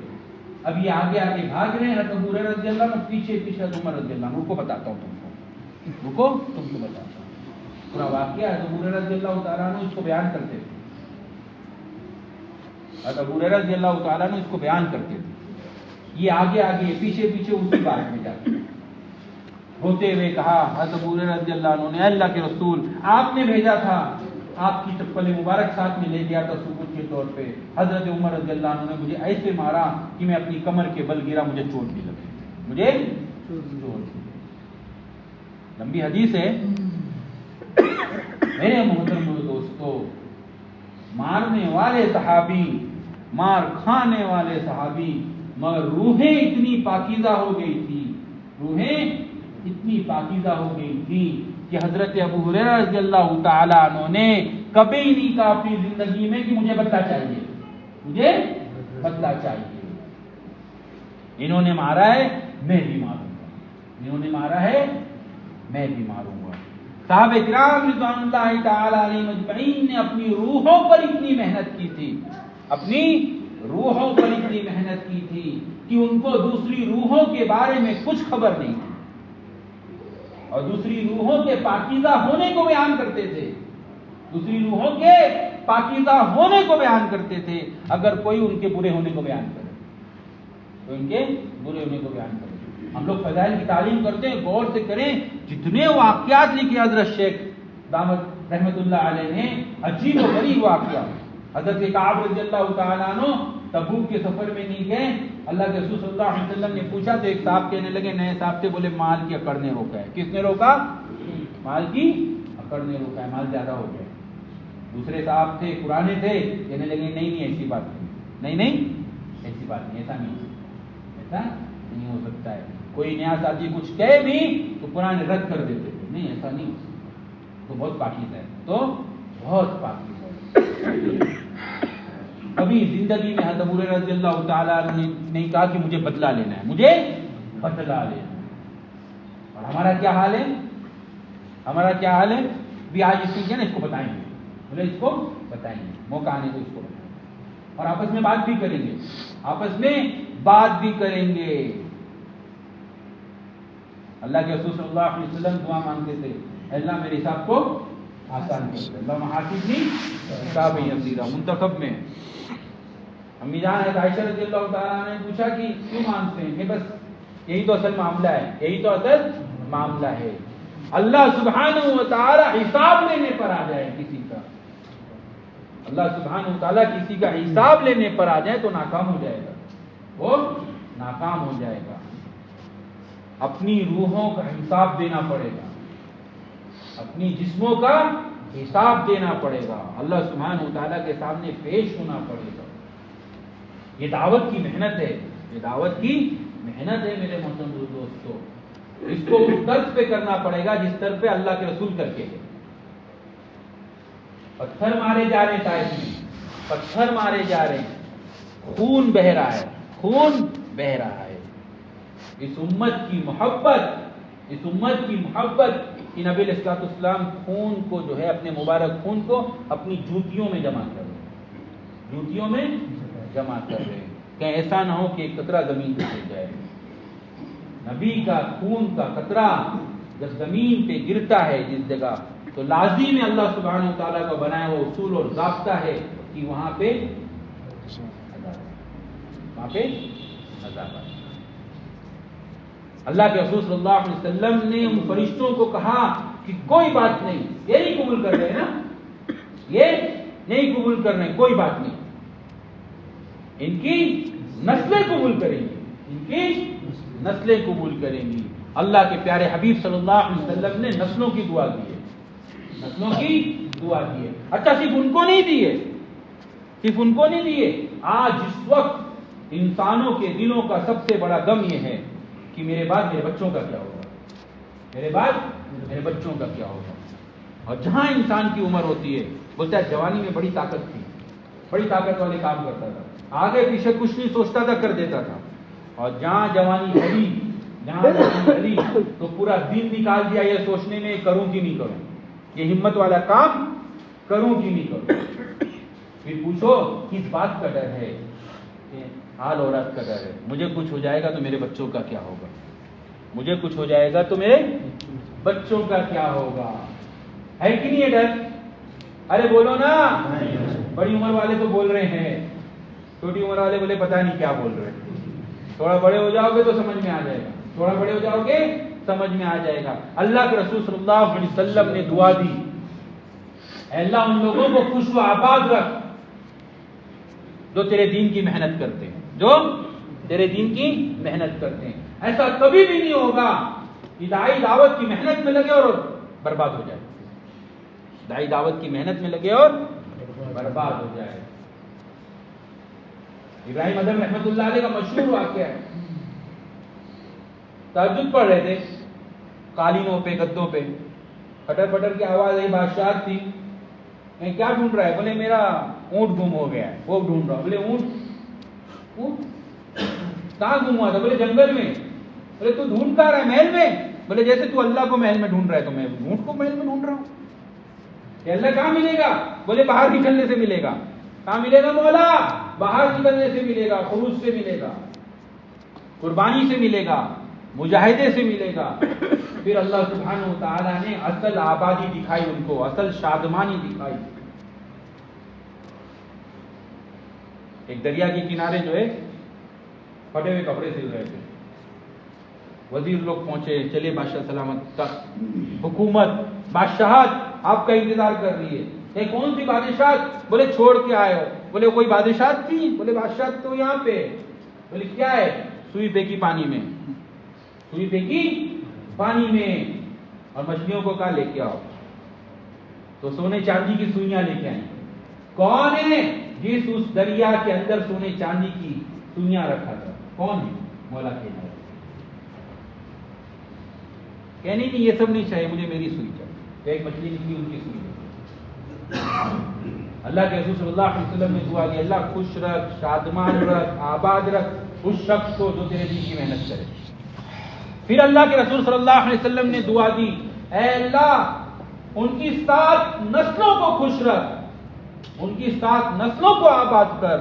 اب یہ آگے آگے بھاگ رہے ہیں، حضرت ابو ہریرہ رضی اللہ عنہ پیچھے حضرت عمر رضی اللہ عنہ۔ رکو بتاتا ہوں تم کو بتاتا ہوں پورا واقعہ۔ حضرت ابو ہریرہ رضی اللہ تعالیٰ عنہ اس کو بیان کرتے تھے، حضرت ابو ہریرہ رضی اللہ تعالیٰ عنہ اس کو بیان کرتے تھے، یہ آگے آگے پیچھے اسی بات میں جاتے ہوتے ہوئے کہا حضرت ابو ہریرہ رضی اللہ عنہ نے، اے اللہ کے رسول آپ نے بھیجا تھا، آپ کی چپل مبارک ساتھ میں لے گیا تھا ثبوت کے طور پہ، حضرت عمر رضی اللہ عنہ نے مجھے ایسے مارا کہ میں اپنی کمر کے بل گرا، مجھے چوٹ بھی لگی، مجھے چوٹ۔ لمبی حدیث ہے میرے محترم دوستو، مارنے والے صحابی، مار کھانے والے صحابی، مگر روحیں اتنی پاکیزہ ہو گئی تھی، روحیں اتنی پاکیزہ ہو گئی تھی کہ حضرت ابو ہریرہ رضی اللہ تعالیٰ عنہ نے کبھی نہیں کہا اپنی زندگی میں کہ مجھے بدلہ چاہیے، مجھے بدلہ چاہیے۔ انہوں نے مارا ہے میں بھی ماروں گا، انہوں نے مارا ہے میں بھی ماروں گا۔ صحابہ کرام رضوان اللہ تعالی علیہم اجمعین نے اپنی روحوں پر اتنی محنت کی تھی، اپنی روحوں پر اتنی محنت کی تھی کہ ان کو دوسری روحوں کے بارے میں کچھ خبر نہیں تھی، اور دوسری روحوں کے پاکیزہ ہونے کو بیان کرتے تھے، دوسری روحوں کے پاکیزہ ہونے کو بیان کرتے تھے۔ اگر کوئی ان کے برے ہونے کو بیان کرے، تو ان کے برے ہونے کو بیان کرے۔ ہم لوگ فضائل کی تعلیم کرتے ہیں، غور سے کریں، جتنے واقعات لکھے حضرت شیخ دامت رحمت اللہ علیہ نے، عجیب و غریب واقعات۔ حضرت کعب رضی اللہ تعالیٰ عنہ تبوک کے سفر میں نہیں گئے، اللہ کے رسول صلی اللہ علیہ وسلم نے پوچھا تو ایک صاحب کہنے لگے، نئے صاحب تھے، بولے مال کی اکڑ نے روکا ہے۔ کس نے روکا؟ مال کی اکڑ نے روکا ہے، مال زیادہ ہو گیا۔ دوسرے صاحب تھے، پرانے تھے، کہنے لگے نہیں ایسی بات نہیں، ایسی بات نہیں، ایسا نہیں، ایسا نہیں ہو سکتا ہے۔ کوئی نیا ساتھی کچھ کہے بھی تو پرانے رد کر دیتے تھے، نہیں ایسا نہیں ہو سکتا، تو بہت پاکیزہ ہے، تو بہت پاکیزہ ہے۔ کبھی زندگی میں حضرت ابو ہریرہ رضی اللہ تعالیٰ عنہ نے نہیں کہا کہ مجھے بدلہ لینا ہے، مجھے بدلہ لینا ہے۔ اور ہمارا کیا حال ہے؟ ہمارا کیا حال ہے؟ بھی آج اس کو اس کو بتائیں گے، بولے اس کو بتائیں گے، موقع آنے کو اس کو بتائیں گے، اور آپس میں بات بھی کریں گے، آپس میں بات بھی کریں گے۔ اللہ کے رسول صلی اللہ علیہ وسلم دعا مانگتے تھے، اللہ میرے حساب کو آسان کر دے، اللہ محاسبنی حسابا یسیرا۔ منتخب میں امی جان ہے عائشہ رضی اللہ تعالیٰ نے پوچھا کہ کیوں مانگتے ہیں، کہ بس یہی تو اصل معاملہ ہے، یہی تو اصل معاملہ ہے، اللہ سبحانہ و تعالی حساب لینے پر آ جائے کسی کا، اللہ سبحانہ و تعالی کسی کا حساب لینے پر آ جائے تو ناکام ہو جائے گا، وہ ناکام ہو جائے گا۔ اپنی روحوں کا حساب دینا پڑے گا، اپنی جسموں کا حساب دینا پڑے گا، اللہ سبحانہ و تعالیٰ کے سامنے پیش ہونا پڑے گا۔ یہ دعوت کی محنت ہے، یہ دعوت کی محنت ہے میرے محترم دوستو. اس کو اس طرز پہ کرنا پڑے گا جس طرز پہ اللہ کے رسول کر کے گئے. پتھر مارے جا رہے ہیں طائف میں، پتھر مارے جا رہے ہیں، خون بہہ رہا ہے، خون بہہ رہا ہے. اس امت کی محبت، اس امت کی محبت کہ نبی علیہ الصلوۃ والسلام خون کو جو ہے اپنے مبارک خون کو اپنی جوتیوں میں جمع کر رہے ہیں، جوتیوں میں جمع کر رہے ہیں کہ ایسا نہ ہو کہ ایک قطرہ زمین پہ گر جائے. نبی کا خون کا قطرہ جب زمین پہ گرتا ہے جس جگہ تو لازم اللہ سبحانہ وتعالیٰ کا بنایا ہوا اصول اور ضابطہ ہے کہ وہاں پہ عذاب. اللہ کے رسول صلی اللہ علیہ وسلم نے ان فرشتوں کو کہا کہ کوئی بات نہیں، یہ نہیں قبول کر رہے نا، یہ نہیں قبول کر رہے، کوئی بات نہیں، ان کی نسلیں قبول کریں گی، ان کی نسلیں قبول کریں گی. اللہ کے پیارے حبیب صلی اللہ علیہ وسلم نے نسلوں کی دعا دی ہے، نسلوں کی دعا دی ہے. اچھا صرف ان کو نہیں دیے، صرف ان کو نہیں دیے. آج اس وقت انسانوں کے دلوں کا سب سے بڑا غم یہ ہے کہ میرے بعد میرے بچوں کا کیا ہوگا، میرے بعد میرے بچوں کا کیا ہوگا. اور جہاں انسان کی عمر ہوتی ہے، بولتا ہے جوانی میں بڑی طاقت تھی، بڑی طاقت والے کام کرتا تھا، آگے پیچھے کچھ نہیں سوچتا تھا، کر دیتا تھا. اور جہاں جوانی ڈلی، جہاں جوانی ڈلی تو پورا دن نکال دیا یہ سوچنے میں کروں کہ نہیں کروں، یہ ہمت والا کام کروں کہ نہیں کروں. پھر پوچھو کس بات کا ڈر ہے؟ حال عورت کا ڈر ہے. مجھے کچھ ہو جائے گا تو میرے بچوں کا کیا ہوگا، مجھے کچھ ہو جائے گا تو میرے بچوں کا کیا ہوگا. ہے کہ نہیں یہ ڈر؟ ارے بولو نا. بڑی عمر والے تو بول رہے ہیں، چھوٹی عمر والے بولے پتہ نہیں کیا بول رہے ہیں. تھوڑا بڑے ہو جاؤ گے تو سمجھ میں آ جائے گا، تھوڑا بڑے ہو جاؤ گے سمجھ میں آ جائے گا. اللہ کے رسول صلی اللہ علیہ وسلم نے دعا دی، اے اللہ ان لوگوں کو خوش و آباد رکھ جو تیرے دین کی محنت کرتے ہیں، جو تیرے دین کی محنت کرتے ہیں. ایسا کبھی بھی نہیں ہوگا کہ داعی دعوت کی محنت میں لگے اور برباد ہو جائے، داعی دعوت کی محنت میں لگے اور برباد ہو جائے. ابراہیم ادم رحمت اللہ علیہ کا مشہور واقعہ ہے. تہجد پڑھ رہے تھے قالینوں پہ، گدوں پہ، پھٹر پھٹر کی آواز آئی. بادشاہ تھی، کیا ڈھونڈ رہا ہے؟ بولے میرا اونٹ گم ہو گیا ہے، وہ ڈھونڈ رہا. بولے اونٹ کہاں گم ہوا تھا؟ بولے جنگل میں. بولے تو ڈھونڈ کہاں رہا ہے؟ محل میں. بولے جیسے تو اللہ کو محل میں ڈھونڈ رہا ہے تو میں اونٹ کو محل میں ڈھونڈ رہا ہوں. کہ اللہ کہاں ملے گا؟ بولے باہر نکلنے سے ملے گا. کہاں ملے گا مولا؟ باہر نکلنے سے ملے گا، خروج سے ملے گا، قربانی سے ملے گا، مجاہدے سے ملے گا. پھر اللہ سبحانہ و تعالیٰ نے اصل آبادی دکھائی ان کو، اصل شادمانی دکھائی. ایک دریا کے کنارے جو ہے پھٹے ہوئے کپڑے سل رہے تھے. وزیر لوگ پہنچے، چلے بادشاہ سلامت، تخت حکومت بادشاہت آپ کا انتظار کر رہی ہے. یہ کون سی بادشاہت؟ بولے چھوڑ کے آئے ہو. بولے کوئی بادشاہت تھی؟ بولے بادشاہت تو یہاں پہ. بولے کیا ہے؟ سوئی پھینکی پانی میں، سوئی پھینکی پانی میں. اور مچھلیوں کو کہا لے کے آؤ. تو سونے چاندی کی سوئیاں لے کے آئیں. کون ہے جس اس دریا کے اندر سونے چاندی کی سوئیاں رکھا تھا؟ کون ہے؟ مولا کہنا. کہنے نہیں یہ سب نہیں چاہیے، مجھے میری سوئی چاہیے. ایک مچھلی نکلی، ان کی سوئی. اللہ کے رسول صلی اللہ علیہ وسلم نے دعا کی، اللہ خوش رکھ، شادمان رکھ، آباد رکھ اس شخص کو جو تیرے دین کی محنت کرے. پھر اللہ کے رسول صلی اللہ علیہ وسلم نے دعا دی، اے اللہ ان کی 7 نسلوں کو خوش رکھ، ان کی 7 نسلوں کو آباد کر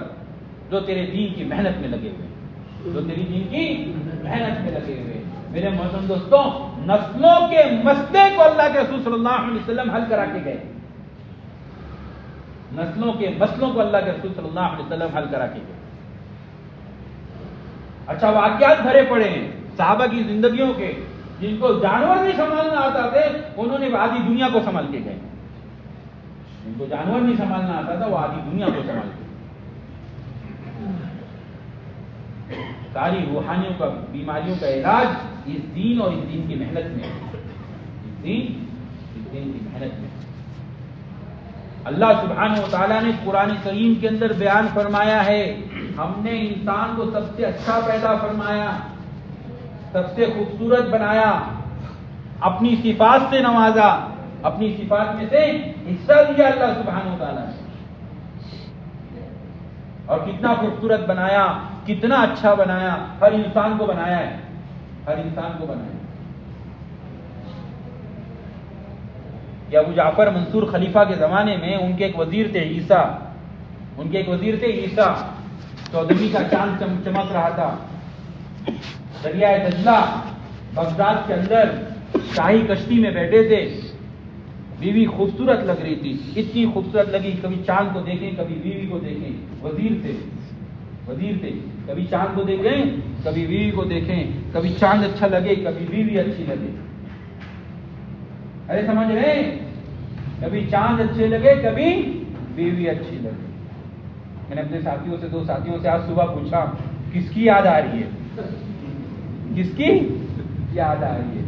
جو تیرے دین کی محنت میں لگے ہوئے، جو تیری دین کی محنت میں لگے ہوئے. میرے محترم دوستوں، نسلوں کے مسئلے کو اللہ کے رسول صلی اللہ علیہ وسلم حل کرا کے گئے. نسلوں کے مسئلوں کو اللہ کے رسول صلی اللہ علیہ وسلم حل کرا کے گئے. اچھا واقعات بھرے پڑے ہیں صحابہ کی زندگیوں کے، جن کو جانور نہیں سنبھالنا آتا تھے انہوں نے آدھی دنیا کو سنبھال کے گئے. جن کو جانور نہیں سنبھالنا آتا تھا وہ آدھی دنیا کو سنبھال کے. ساری روحانیوں کا، بیماریوں کا علاج اس دین اور اس دین کی محنت میں، اس دین کی محنت میں. اللہ سبحانہ و تعالیٰ نے قرآن کریم کے اندر بیان فرمایا ہے ہم نے انسان کو سب سے اچھا پیدا فرمایا، سب سے خوبصورت بنایا، اپنی صفات سے نوازا، اپنی صفات میں سے حصہ دیا اللہ سبحانہ و تعالیٰ نے، اور کتنا خوبصورت بنایا، کتنا اچھا بنایا، ہر انسان کو بنایا ہے، ہر انسان کو بنایا ہے۔ کہ ابو جعفر منصور خلیفہ کے زمانے میں ان کے ایک وزیر تھے عیسیٰ، ان کے ایک وزیر تھے عیسیٰ، 14ویں کا چاند چمک رہا تھا، دریائے دجلہ بغداد کے اندر شاہی کشتی میں بیٹھے تھے، بیوی خوبصورت لگ رہی تھی، اتنی خوبصورت لگی، کبھی چاند کو دیکھیں کبھی بیوی کو دیکھیں، وزیر تھے، کبھی چاند کو دیکھیں کبھی بیوی کو دیکھیں، کبھی چاند اچھا لگے کبھی بیوی اچھی لگے، ارے سمجھ رہے ہیں؟ کبھی چاند اچھے لگے کبھی بیوی اچھی لگے۔ میں نے اپنے دو ساتھیوں سے آج صبح پوچھا کس کی یاد آ رہی ہے، کس کی یاد آ رہی ہے؟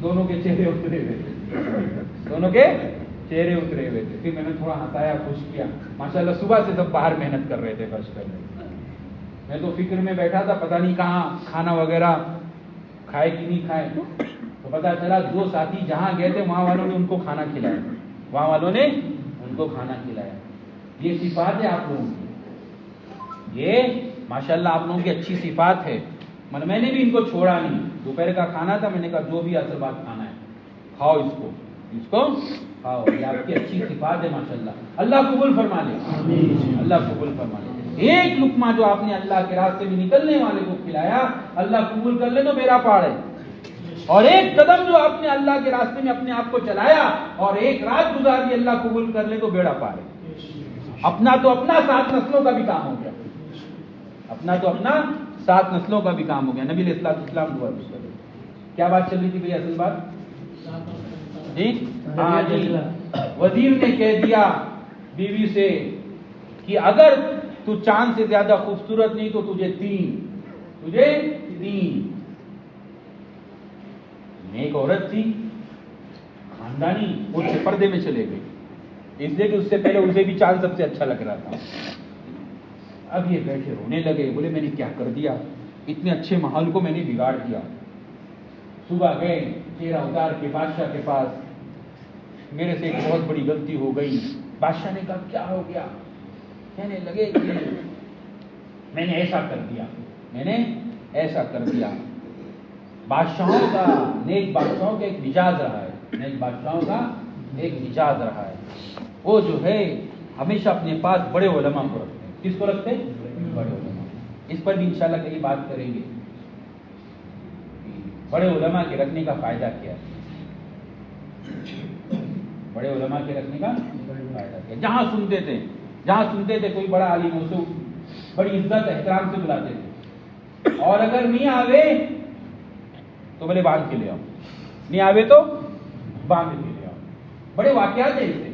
دونوں کے چہرے اترے ہوئے تھے، دونوں کے چہرے اترے ہوئے تھے۔ پھر میں نے تھوڑا ہنسایا، خوش کیا، ماشاءاللہ صبح سے سب باہر محنت کر رہے تھے فرض کرنے، میں تو فکر میں بیٹھا تھا پتہ نہیں کہاں کھانا وغیرہ کھائے کہ نہیں کھائے، تو پتا چلا دو ساتھی جہاں گئے تھے وہاں والوں نے ان کو کھانا کھلایا، وہاں والوں نے ان کو کھانا کھلایا۔ یہ صفات ہے آپ لوگوں کی، یہ ماشاءاللہ آپ لوگوں کی اچھی صفات ہے۔ میں نے بھی ان کو چھوڑا نہیں، دوپہر کا کھانا تھا، میں نے کہا جو بھی اصل بات کھانا ہے کھاؤ، اس کو کھاؤ، یہ آپ کی اچھی صفات ہے ماشاءاللہ، اللہ قبول فرما لے، اللہ قبول فرما لے۔ ایک لقمہ جو آپ نے اللہ کے راستے میں نکلنے والے کو کھلایا، اللہ قبول کر لے تو میرا پاڑ ہے، اور ایک قدم جو آپ نے اللہ کے راستے میں اپنے آپ کو چلایا اور ایک رات گزار دی، اللہ قبول کر لے تو بیڑا پار ہے۔ اپنا تو اپنا 7 نسلوں کا بھی کام ہو گیا، اپنا تو اپنا 7 نسلوں کا بھی کام ہو گیا۔ نبی علیہ الصلوۃ والسلام دعا کر رہے، کیا بات چل رہی تھی بھائی اصل بات؟ جی ہاں جی، وزیر نے کہہ دیا بیوی سے کہ اگر تو چاند سے زیادہ خوبصورت نہیں تو تجھے تین۔ ایک عورت تھی خاندانی، اس سے پردے میں چلے گئے، اس لیے کہ اس سے پہلے اسے بھی چاند سب سے اچھا لگ رہا تھا۔ اب یہ بیٹھے رونے لگے، بولے میں نے کیا کر دیا، اتنے اچھے محل کو میں نے بگاڑ دیا۔ صبح گئے چہرہ اتار کے بادشاہ کے پاس، میرے سے ایک بہت بڑی غلطی ہو گئی۔ بادشاہ نے کہا کیا ہو گیا؟ کہنے لگے کہ میں نے ایسا کر دیا، میں نے ایسا کر دیا۔ بادشاہوں کا، نیک بادشاہوں کا ایک مزاج رہا ہے، نیک بادشاہوں کا ایک مزاج رہا ہے، وہ جو ہے ہمیشہ اپنے پاس بڑے علماء کو رکھتے ہیں۔ کس کو رکھتے ہیں؟ بڑے علماء۔ اس پر بھی انشاءاللہ کہیں بات کریں گے، بڑے علماء کے رکھنے کا فائدہ کیا ہے، بڑے علماء کے رکھنے کا فائدہ کیا۔ جہاں سنتے تھے کوئی بڑا عالم، اسے بڑی عزت احترام سے بلاتے تھے، اور اگر نہیں آوے تو بولے باندھ کے لے آؤ، نہیں آوے تو باندھ کے لے آؤ۔ بڑے واقعات ہیں اس سے۔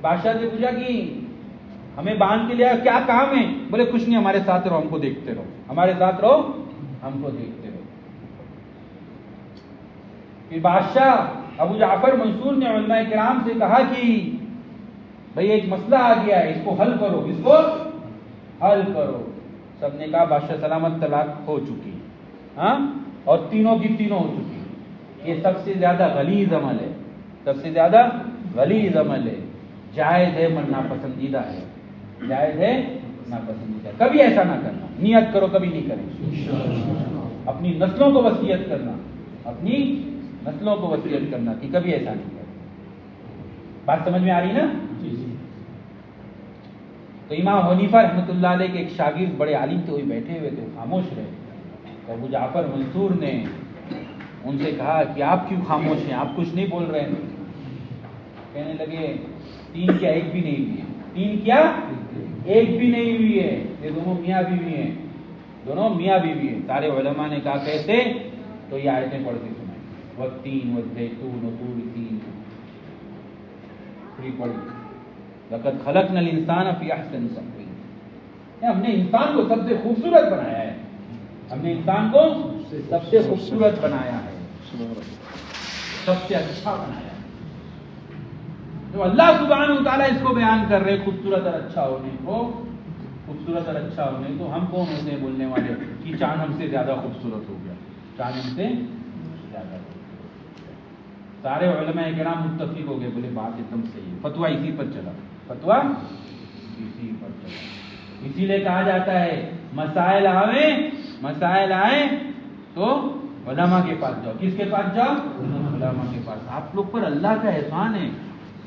بادشاہ سے پوچھا کہ ہمیں باندھ کے لے آؤ، کیا کام ہے؟ بولے کچھ نہیں، ہمارے ساتھ رہو، ہم کو دیکھتے رہو، ہمارے ساتھ رہو، ہم کو دیکھتے رہو۔ پھر بادشاہ ابو جعفر منصور نے علماء کرام سے کہا کہ بھئی ایک مسئلہ آ گیا ہے، اس کو حل کرو، اس کو حل کرو۔ سب نے کہا بادشاہ سلامت طلاق ہو چکی، ہاں، اور تینوں کی تینوں ہو چکی۔ یہ سب سے زیادہ غلیظ عمل ہے، سب سے زیادہ غلیظ عمل ہے، جائز ہے مگر ناپسندیدہ ہے، جائز ہے ناپسندیدہ۔ کبھی ایسا نہ کرنا، نیت کرو کبھی نہیں کریں، اپنی نسلوں کو وصیت کرنا، اپنی نسلوں کو وصیت کرنا کہ کبھی ایسا نہیں کریں۔ بات سمجھ میں آ رہی نا؟ تو امام حنیفہ رحمۃ اللہ علیہ کے ایک شاگرد بڑے عالم تھے، وہی بیٹھے ہوئے تھے، خاموش رہے۔ تو ابو جعفر منصور نے ان سے کہا کہ آپ کیوں خاموش ہیں، آپ کچھ نہیں بول رہے ہیں؟ کہنے لگے 3 کیا 1 بھی نہیں ہوئی ہے، 3 کیا 1 بھی نہیں ہوئی ہے، یہ دونوں میاں بیوی ہیں، دونوں میاں بیوی ہیں۔ سارے علماء نے کہا کیسے؟ تو یہ آیتیں پڑھ کے سنائیں، والتین والزیتون وطور سین، پھر پڑھی لقد خلقنا الانسان فی احسن تقویم۔ ہم نے انسان کو سب سے خوبصورت بنایا ہے، ہم نے انسان کو سب سے خوبصورت بنایا ہے، سب سے اچھا بنایا ہے۔ تو اللہ سبحانہ و تعالیٰ اس کو بیان کر رہے خوبصورت اور اچھا ہونے کو، خوبصورت اور اچھا ہو، نہیں تو ہم کون ہوتے ہیں بولنے والے کہ چاند ہم سے زیادہ خوبصورت ہو گیا، چاند ہم سے زیادہ خوبصورت۔ سارے علماء کرام متفق ہو گئے، بولے بات ایک دم صحیح ہے، فتویٰ اسی پر چلا، فتویٰ اسی پر چلا۔ اسی لیے کہا جاتا ہے مسائل آئیں تو علماء کے پاس جاؤ۔ کس کے پاس جاؤ؟ علماء کے پاس۔ آپ لوگ پر اللہ کا احسان ہے،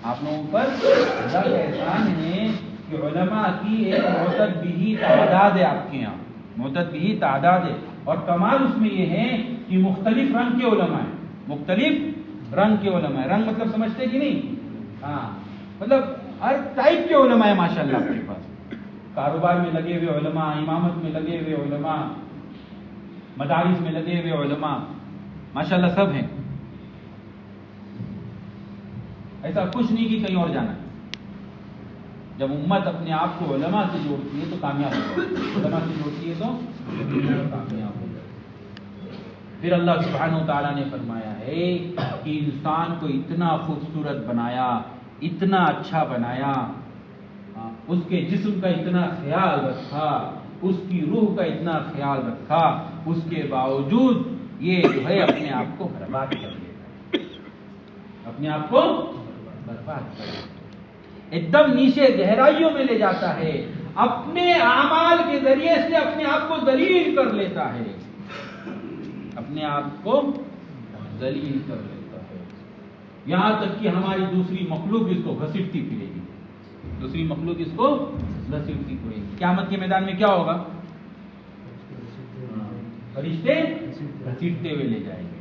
آپ لوگوں پر اللہ کا احسان ہے کہ علماء کی ایک معتبری تعداد ہے آپ کے یہاں، معتبری تعداد ہے، اور کمال اس میں یہ ہے کہ مختلف رنگ کے علماء ہیں، مختلف رنگ کے علماء ہیں۔ رنگ مطلب سمجھتے کہ نہیں؟ ہاں، مطلب ہر ٹائپ کے علماء ہیں ماشاءاللہ آپ کے پاس۔ کاروبار میں لگے ہوئے علماء، امامت میں لگے ہوئے علماء، مدارس میں لگے ہوئے علماء، ماشاءاللہ سب ہیں۔ ایسا کچھ نہیں کہ کہیں اور جانا ہے۔ جب امت اپنے آپ کو علماء سے جوڑتی ہے تو کامیاب ہو جاتی ہے، علماء سے جوڑتی ہے تو کامیاب ہو جاتی ہے۔ پھر اللہ سبحانہ و تعالیٰ نے فرمایا ہے کہ انسان کو اتنا خوبصورت بنایا، اتنا اچھا بنایا، اس کے جسم کا اتنا خیال رکھا، اس کی روح کا اتنا خیال رکھا، اس کے باوجود یہ جو ہے اپنے آپ کو برباد کر لیتا ہے، اپنے آپ کو برباد کر لیتا ہے، ایک دم نیچے گہرائیوں میں لے جاتا ہے، اپنے اعمال کے ذریعے سے اپنے آپ کو ذلیل کر لیتا ہے، اپنے آپ کو ذلیل کر لیتا ہے، یہاں تک کہ ہماری دوسری مخلوق اس کو گھسیٹتی پھرے گی، دوسری مخلوق اس کو گھسیٹتی پھرے گی۔ قیامت کے میدان میں کیا ہوگا؟ فرشتے گھسیٹتے ہوئے لے جائیں گے۔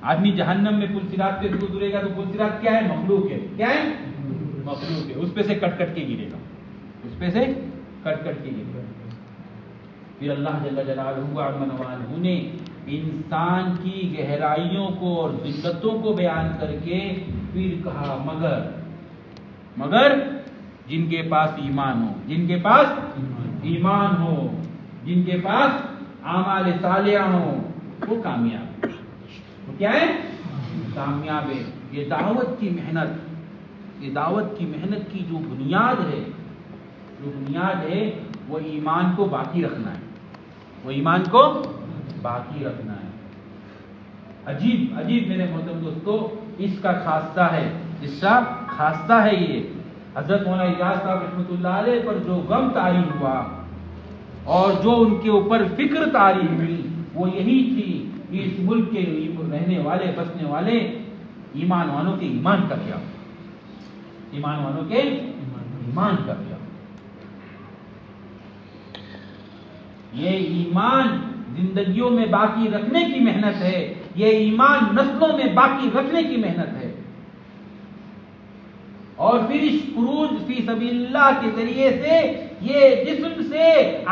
آدمی جہنم میں پل صراط پہ گزرے گا تو پل صراط کیا ہے؟ مخلوق ہے، کیا ہے؟ مخلوق ہے، اس پہ سے کٹ کٹ کے گرے گا، اس پہ سے کٹ کٹ کے گرے گا۔ پھر اللہ جل جلالہ عز و جل نے انسان کی گہرائیوں کو اور ذلتوں کو بیان کر کے پھر کہا مگر جن کے پاس ایمان ہو، جن کے پاس ایمان ہو، جن کے پاس اعمال صالحہ ہوں، وہ کامیاب ہے۔ وہ کیا ہے؟ کامیاب ہے۔ یہ دعوت کی محنت کی جو بنیاد ہے وہ ایمان کو باقی رکھنا ہے، وہ ایمان کو باقی رکھنا ہے۔ عجیب میرے محترم دوستو، اس کا خاصہ ہے یہ حضرت مولانا اجاز صاحب رحمۃ اللہ علیہ پر جو غم طاری ہوا اور جو ان کے اوپر فکر طاری ہوئی وہ یہی تھی کہ اس ملک کے رہنے والے بسنے والے ایمان والوں کے ایمان کا کیا، ایمان والوں کے ایمان کا کیا۔ یہ ایمان زندگیوں میں باقی رکھنے کی محنت ہے، یہ ایمان نسلوں میں باقی رکھنے کی محنت ہے، اور پھر اس خروج فی سبیل اللہ کے ذریعے سے یہ جسم سے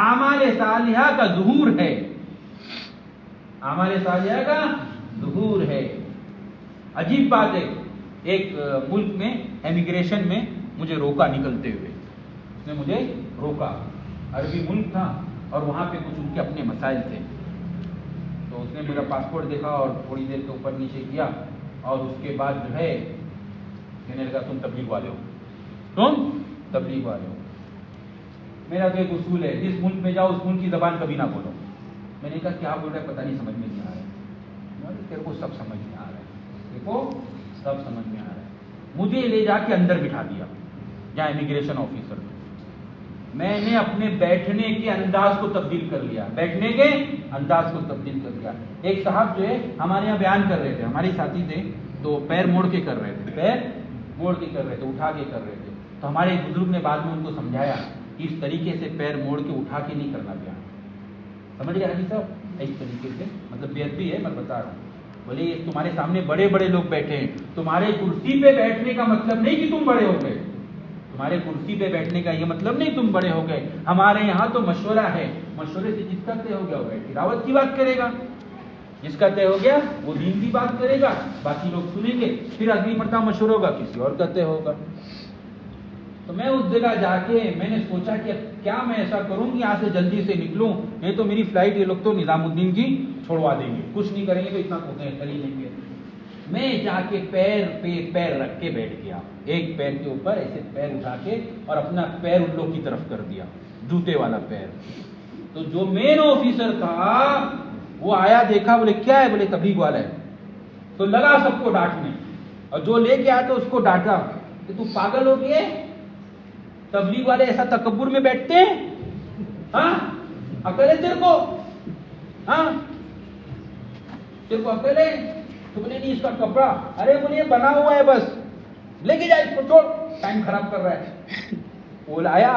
اعمال صالحہ کا ظہور ہے، اعمال صالحہ کا ظہور ہے۔ عجیب بات ہے، ایک ملک میں امیگریشن میں مجھے روکا نکلتے ہوئے، اس نے مجھے روکا، عربی ملک تھا اور وہاں پہ کچھ ان کے اپنے مسائل تھے، تو اس نے میرا پاسپورٹ دیکھا اور تھوڑی دیر کے اوپر نیچے کیا، اور اس کے بعد جو ہے میں نے کہا تم تبلیغ والے ہو۔ میرا تو ایک اصول ہے، جس ملک میں جاؤ اس ملک کی زبان کبھی نہ بولو۔ میں نے کہا کیا بول رہا ہے پتہ نہیں، سمجھ میں نہیں آ رہا ہے۔ تیرے کو سب سمجھ میں آ رہا ہے، دیکھو سب سمجھ میں آ رہا ہے۔ مجھے لے جا کے اندر بٹھا دیا جہاں امیگریشن آفیسر تھے، میں نے اپنے بیٹھنے کے انداز کو تبدیل کر لیا، ایک صاحب جو ہے ہمارے یہاں بیان کر رہے تھے، ہمارے ساتھی تھے، تو پیر موڑ کے کر رہے تھے، اٹھا کے کر رہے تھے، تو ہمارے ایک بزرگ نے بعد میں ان کو سمجھایا کہ اس طریقے سے پیر موڑ کے اٹھا کے نہیں کرنا بیان، سمجھ گئے حاجی صاحب؟ اس طریقے سے مطلب بے ادبی ہے، میں بتا رہا ہوں۔ بولے تمہارے سامنے بڑے بڑے لوگ بیٹھے ہیں، تمہارے کرسی پہ بیٹھنے کا مطلب نہیں کہ تم بڑے ہو گئے، تمہارے کرسی پہ بیٹھنے کا یہ مطلب نہیں تم بڑے ہو گئے، ہمارے یہاں تو مشورہ ہے، مشورے سے جس کا طے ہو گیا وہ بیٹھ کے دعوت کی بات کرے گا، جس کا طے ہو گیا وہ دین کی بات کرے گا، باقی لوگ سنیں گے، پھر اگلی مرتبہ مشورہ ہوگا کسی اور کا طے ہوگا۔ تو میں اس جگہ جا کے میں نے سوچا کہ کیا میں ایسا کروں کہ یہاں سے جلدی سے نکلوں، نہیں تو میری فلائٹ یہ لوگ تو نظام الدین کی چھوڑوا دیں گے، کچھ نہیں کریں گے تو اتنا کر ہی لیں گے۔ میں جا کے پیر پہ پیر رکھ کے بیٹھ گیا، ایک پیر کے اوپر ایسے پیر اٹھا کے اور اپنا پیر ان لوگ کی طرف کر دیا، جوتے والا پیر۔ تو جو مین آفیسر تھا وہ آیا، دیکھا، بولے کیا ہے؟ بولے تبلیغ والا ہے۔ تو لگا سب کو ڈانٹنے، اور جو لے کے آیا تو اس کو ڈانٹا کہ تو پاگل ہو گئے، تبلیغ والے ایسا تکبر میں بیٹھتے ہیں؟ ہاں عقل ہے تیرے کو؟ ہاں تیرے کو عقل ہے؟ تو بولے نہیں، اس کا کپڑا، ارے بولے یہ بنا ہوا ہے، بس لے کے جا اس کو، چھوڑ، ٹائم خراب کر رہا ہے۔ وہ لایا،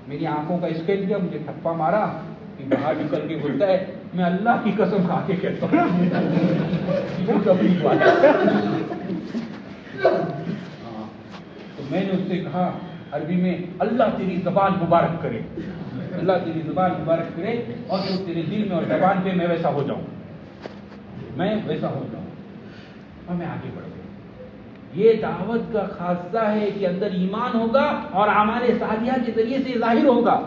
میری آنکھوں کا اسکیچ دیا، مجھے تھپا مارا کہ باہر نکل کے بولتا ہے میں اللہ کی قسم کھا کے کہتا ہوں وہ تبلیغ والا۔ تو میں نے اس سے کہا عربی میں، اللہ تیری زبان مبارک کرے، اللہ تیری زبان مبارک کرے، اور تو تیرے دل میں اور زبان پہ میں ویسا ہو جاؤں، میں ویسا ہو جاؤں، اور میں آگے بڑھ گیا۔ یہ دعوت کا خاصہ ہے کہ اندر ایمان ہوگا اور اعمال صالحہ کے ذریعے سے ظاہر ہوگا،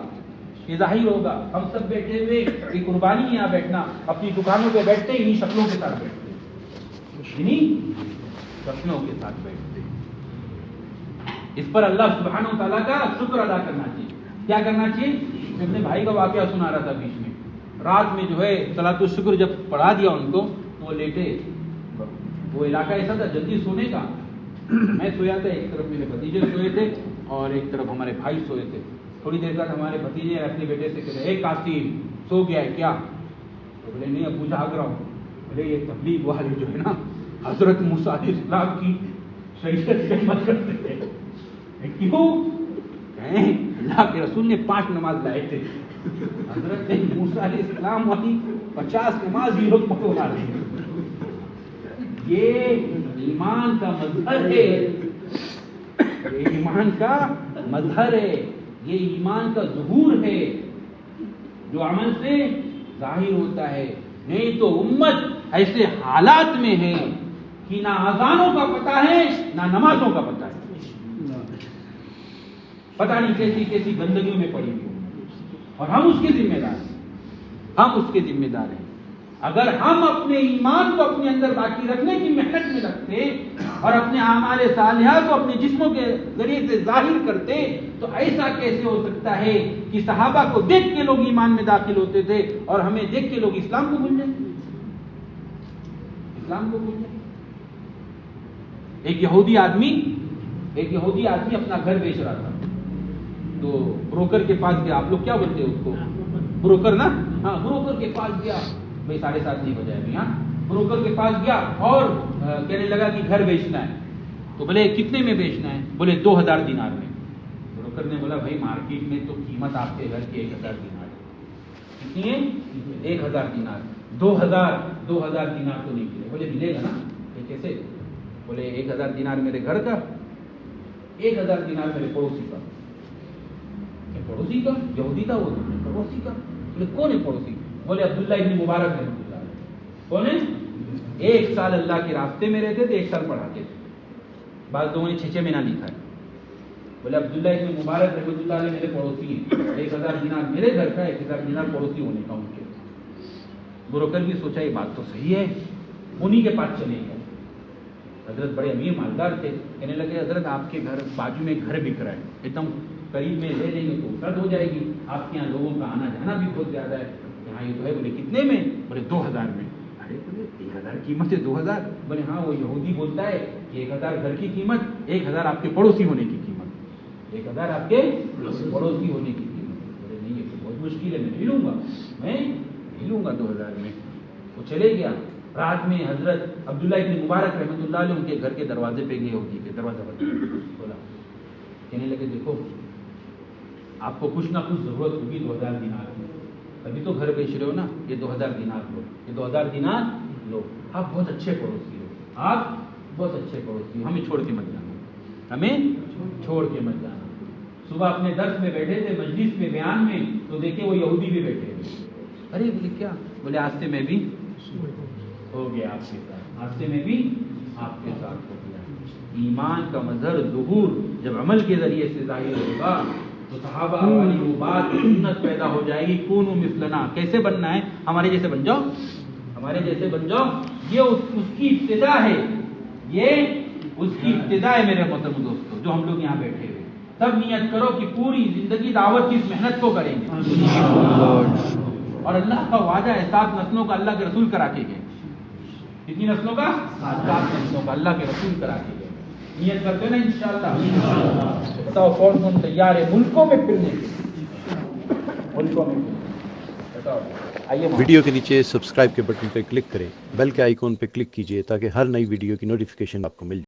یہ ظاہر ہوگا۔ ہم سب بیٹھے ہوئے، یہ قربانی ہے یہاں بیٹھنا، اپنی دکانوں پہ بیٹھتے انہی شکلوں کے ساتھ بیٹھتے، انہی شکلوں کے ساتھ بیٹھتے۔ اس پر اللہ سبحانہ و تعالیٰ کا شکر ادا کرنا چاہیے۔ کیا کرنا چاہیے؟ میں اپنے بھائی کا واقعہ سنا رہا تھا بیچ میں، رات میں جو ہے صلاۃ الشکر جب پڑھا دیا ان کو تو وہ لیٹے، وہ علاقہ ایسا تھا جلدی سونے کا، میں سویا تھا، ایک طرف میرے بھتیجے سوئے تھے اور ایک طرف ہمارے بھائی سوئے تھے۔ تھوڑی دیر بعد ہمارے بھتیجے اپنے بیٹے سے کہتے، اے قاسم سو گیا ہے کیا؟ تو بولے نہیں ابو جاگ رہا ہوں۔ بولے یہ تبلیغ والے جو ہے نا حضرت موسیٰ علیہ السلام کی شریعت پہ عمل کرتے ہیں۔ کیوں؟ کہیں اللہ کے رسول نے 5 نماز لائے تھے، حضرت موسیٰ علیہ السلام والی 50 نماز یہ لوگ پڑھوا رہے ہیں۔ یہ ایمان کا مظہر ہے، یہ ایمان کا مظہر ہے، یہ ایمان کا ظہور ہے جو عمل سے ظاہر ہوتا ہے۔ نہیں تو امت ایسے حالات میں ہے کہ نہ اذانوں کا پتہ ہے نہ نمازوں کا پتہ ہے، پتہ نہیں کیسی کیسی گندگیوں میں پڑی ہوئی، اور ہم اس کے ذمہ دار ہیں، ہم اس کے ذمہ دار ہیں۔ اگر ہم اپنے ایمان کو اپنے اندر باقی رکھنے کی محنت میں رکھتے اور اپنے اعمال صالحہ کو اپنے جسموں کے ذریعے سے ظاہر کرتے تو ایسا کیسے ہو سکتا ہے کہ صحابہ کو دیکھ کے لوگ ایمان میں داخل ہوتے تھے اور ہمیں دیکھ کے لوگ اسلام کو بھول جائیں، اسلام کو بھول جائیں۔ ایک یہودی آدمی اپنا گھر بیچ رہا تھا، تو بروکر کے پاس گیا، آپ لوگ کیا بولتے ہیں اس کو؟ بروکر نا، ہاں بروکر کے پاس گیا، بھائی 7:30 نہیں بجے ابھی، ہاں بروکر کے پاس گیا اور کہنے لگا کہ گھر بیچنا ہے۔ تو بولے کتنے میں بیچنا ہے؟ بولے 2000 دینار میں۔ بروکر نے بولا بھائی مارکیٹ میں تو قیمت آپ کے گھر کی 1000 دینار ہے، کتنی ہے؟ 1000 دینار، 2000 دینار تو نہیں ملے۔ بولے ملے گا نا؟ کیسے؟ بولے 1000 دینار میرے گھر کا، 1000 دینار میرے پڑوسی کا۔ پڑوسی کا؟ یہودی تھا وہ، پڑوسی کا؟ بولے کون ہے پڑوسی؟ بولے عبداللہ ابن مبارک رحمۃ اللہ علیہ۔ کون ہے؟ 1 سال اللہ کے راستے میں رہتے تھے، 1 سال پڑھاتے تھے، بعض لوگوں نے 6 مہینہ لکھا ہے۔ بولے عبداللہ ابن مبارک رحمۃ اللہ علیہ میرے پڑوسی ہیں، 1000 دینار میرے گھر کا، 1000 دینار پڑوسی ہونے کا ان کے۔ بروکر بھی سوچا یہ بات تو صحیح ہے، انہی کے پاس چلے گئے۔ حضرت بڑے امیر مالدار تھے، کہنے لگے حضرت آپ کے گھر بازو میں گھر بک رہا ہے، ایک دم قریب میں لے لیں گے تو فرد ہو جائے گی، آپ کے یہاں لوگوں کا آنا جانا بھی بہت زیادہ ہے، یہاں یہ تو ہے۔ بولے کتنے میں؟ بولے 2000 میں۔ ارے بولے 1000 قیمت ہے 2000؟ بولے ہاں وہ یہودی بولتا ہے کہ 1000 گھر کی قیمت، 1000 آپ کے پڑوسی ہونے کی قیمت، 1000 آپ کے پڑوسی ہونے کی قیمت۔ بولے نہیں یہ تو بہت مشکل ہے، میں نہیں لوں گا، میں نہیں لوں گا 2000 میں۔ وہ چلے گیا، رات میں حضرت عبداللہ ابن مبارک رحمۃ اللہ علیہ ان کے گھر کے دروازے پہ گئے، ہوتی کے دروازہ پر کھولا، کہنے لگے دیکھو آپ کو کچھ نہ کچھ ضرورت ہوگی 2000 دینار کی، ابھی تو گھر بیچ رہے ہو نا، یہ 2000 دینار لو، یہ 2000 دینار لو، آپ بہت اچھے پڑوسی ہو، آپ بہت اچھے پڑوسی ہو، ہمیں چھوڑ کے مت جانا، ہمیں چھوڑ کے مت جانا۔ صبح اپنے درس میں بیٹھے تھے، مجلس میں، بیان میں، تو دیکھے وہ یہودی بھی بیٹھے ہوئے۔ ارے بولے کیا؟ بولے آج سے میں بھی ہو گیا آپ کے ساتھ، آج سے میں بھی آپ کے ساتھ ہو گیا۔ ایمان کا مظہر ظہور جب عمل کے ذریعے سے ظاہر ہوگا تو صحابہ والی وہ بات سنت پیدا ہو جائے گی، کونوا مثلنا، کیسے بننا ہے؟ ہمارے جیسے بن جاؤ، ہمارے جیسے بن جاؤ، یہ اس کی ابتدا ہے یہ اس کی ابتدا ہے میرے محترم دوستو، جو ہم لوگ یہاں بیٹھے ہوئے سب نیت کرو کہ پوری زندگی دعوت کی اس محنت کو کریں گے، اور اللہ کا وعدہ ہے 7 نسلوں کا اللہ کے رسول کرا کے گئے. کتنی نسلوں کا؟ 7 نسلوں کا اللہ کے رسول کرا کے گئے. نیت کرتے ہیں نا انشاءاللہ؟ بتاؤ کون کون تیار ہے ملکوں میں پھرنے کے؟ ملکوں میں بتاؤ. آئیے ویڈیو کے نیچے سبسکرائب کے بٹن پہ کلک کریں، بیل کے آئیکن پہ کلک کیجئے تاکہ ہر نئی ویڈیو کی نوٹیفیکیشن آپ کو مل جائے.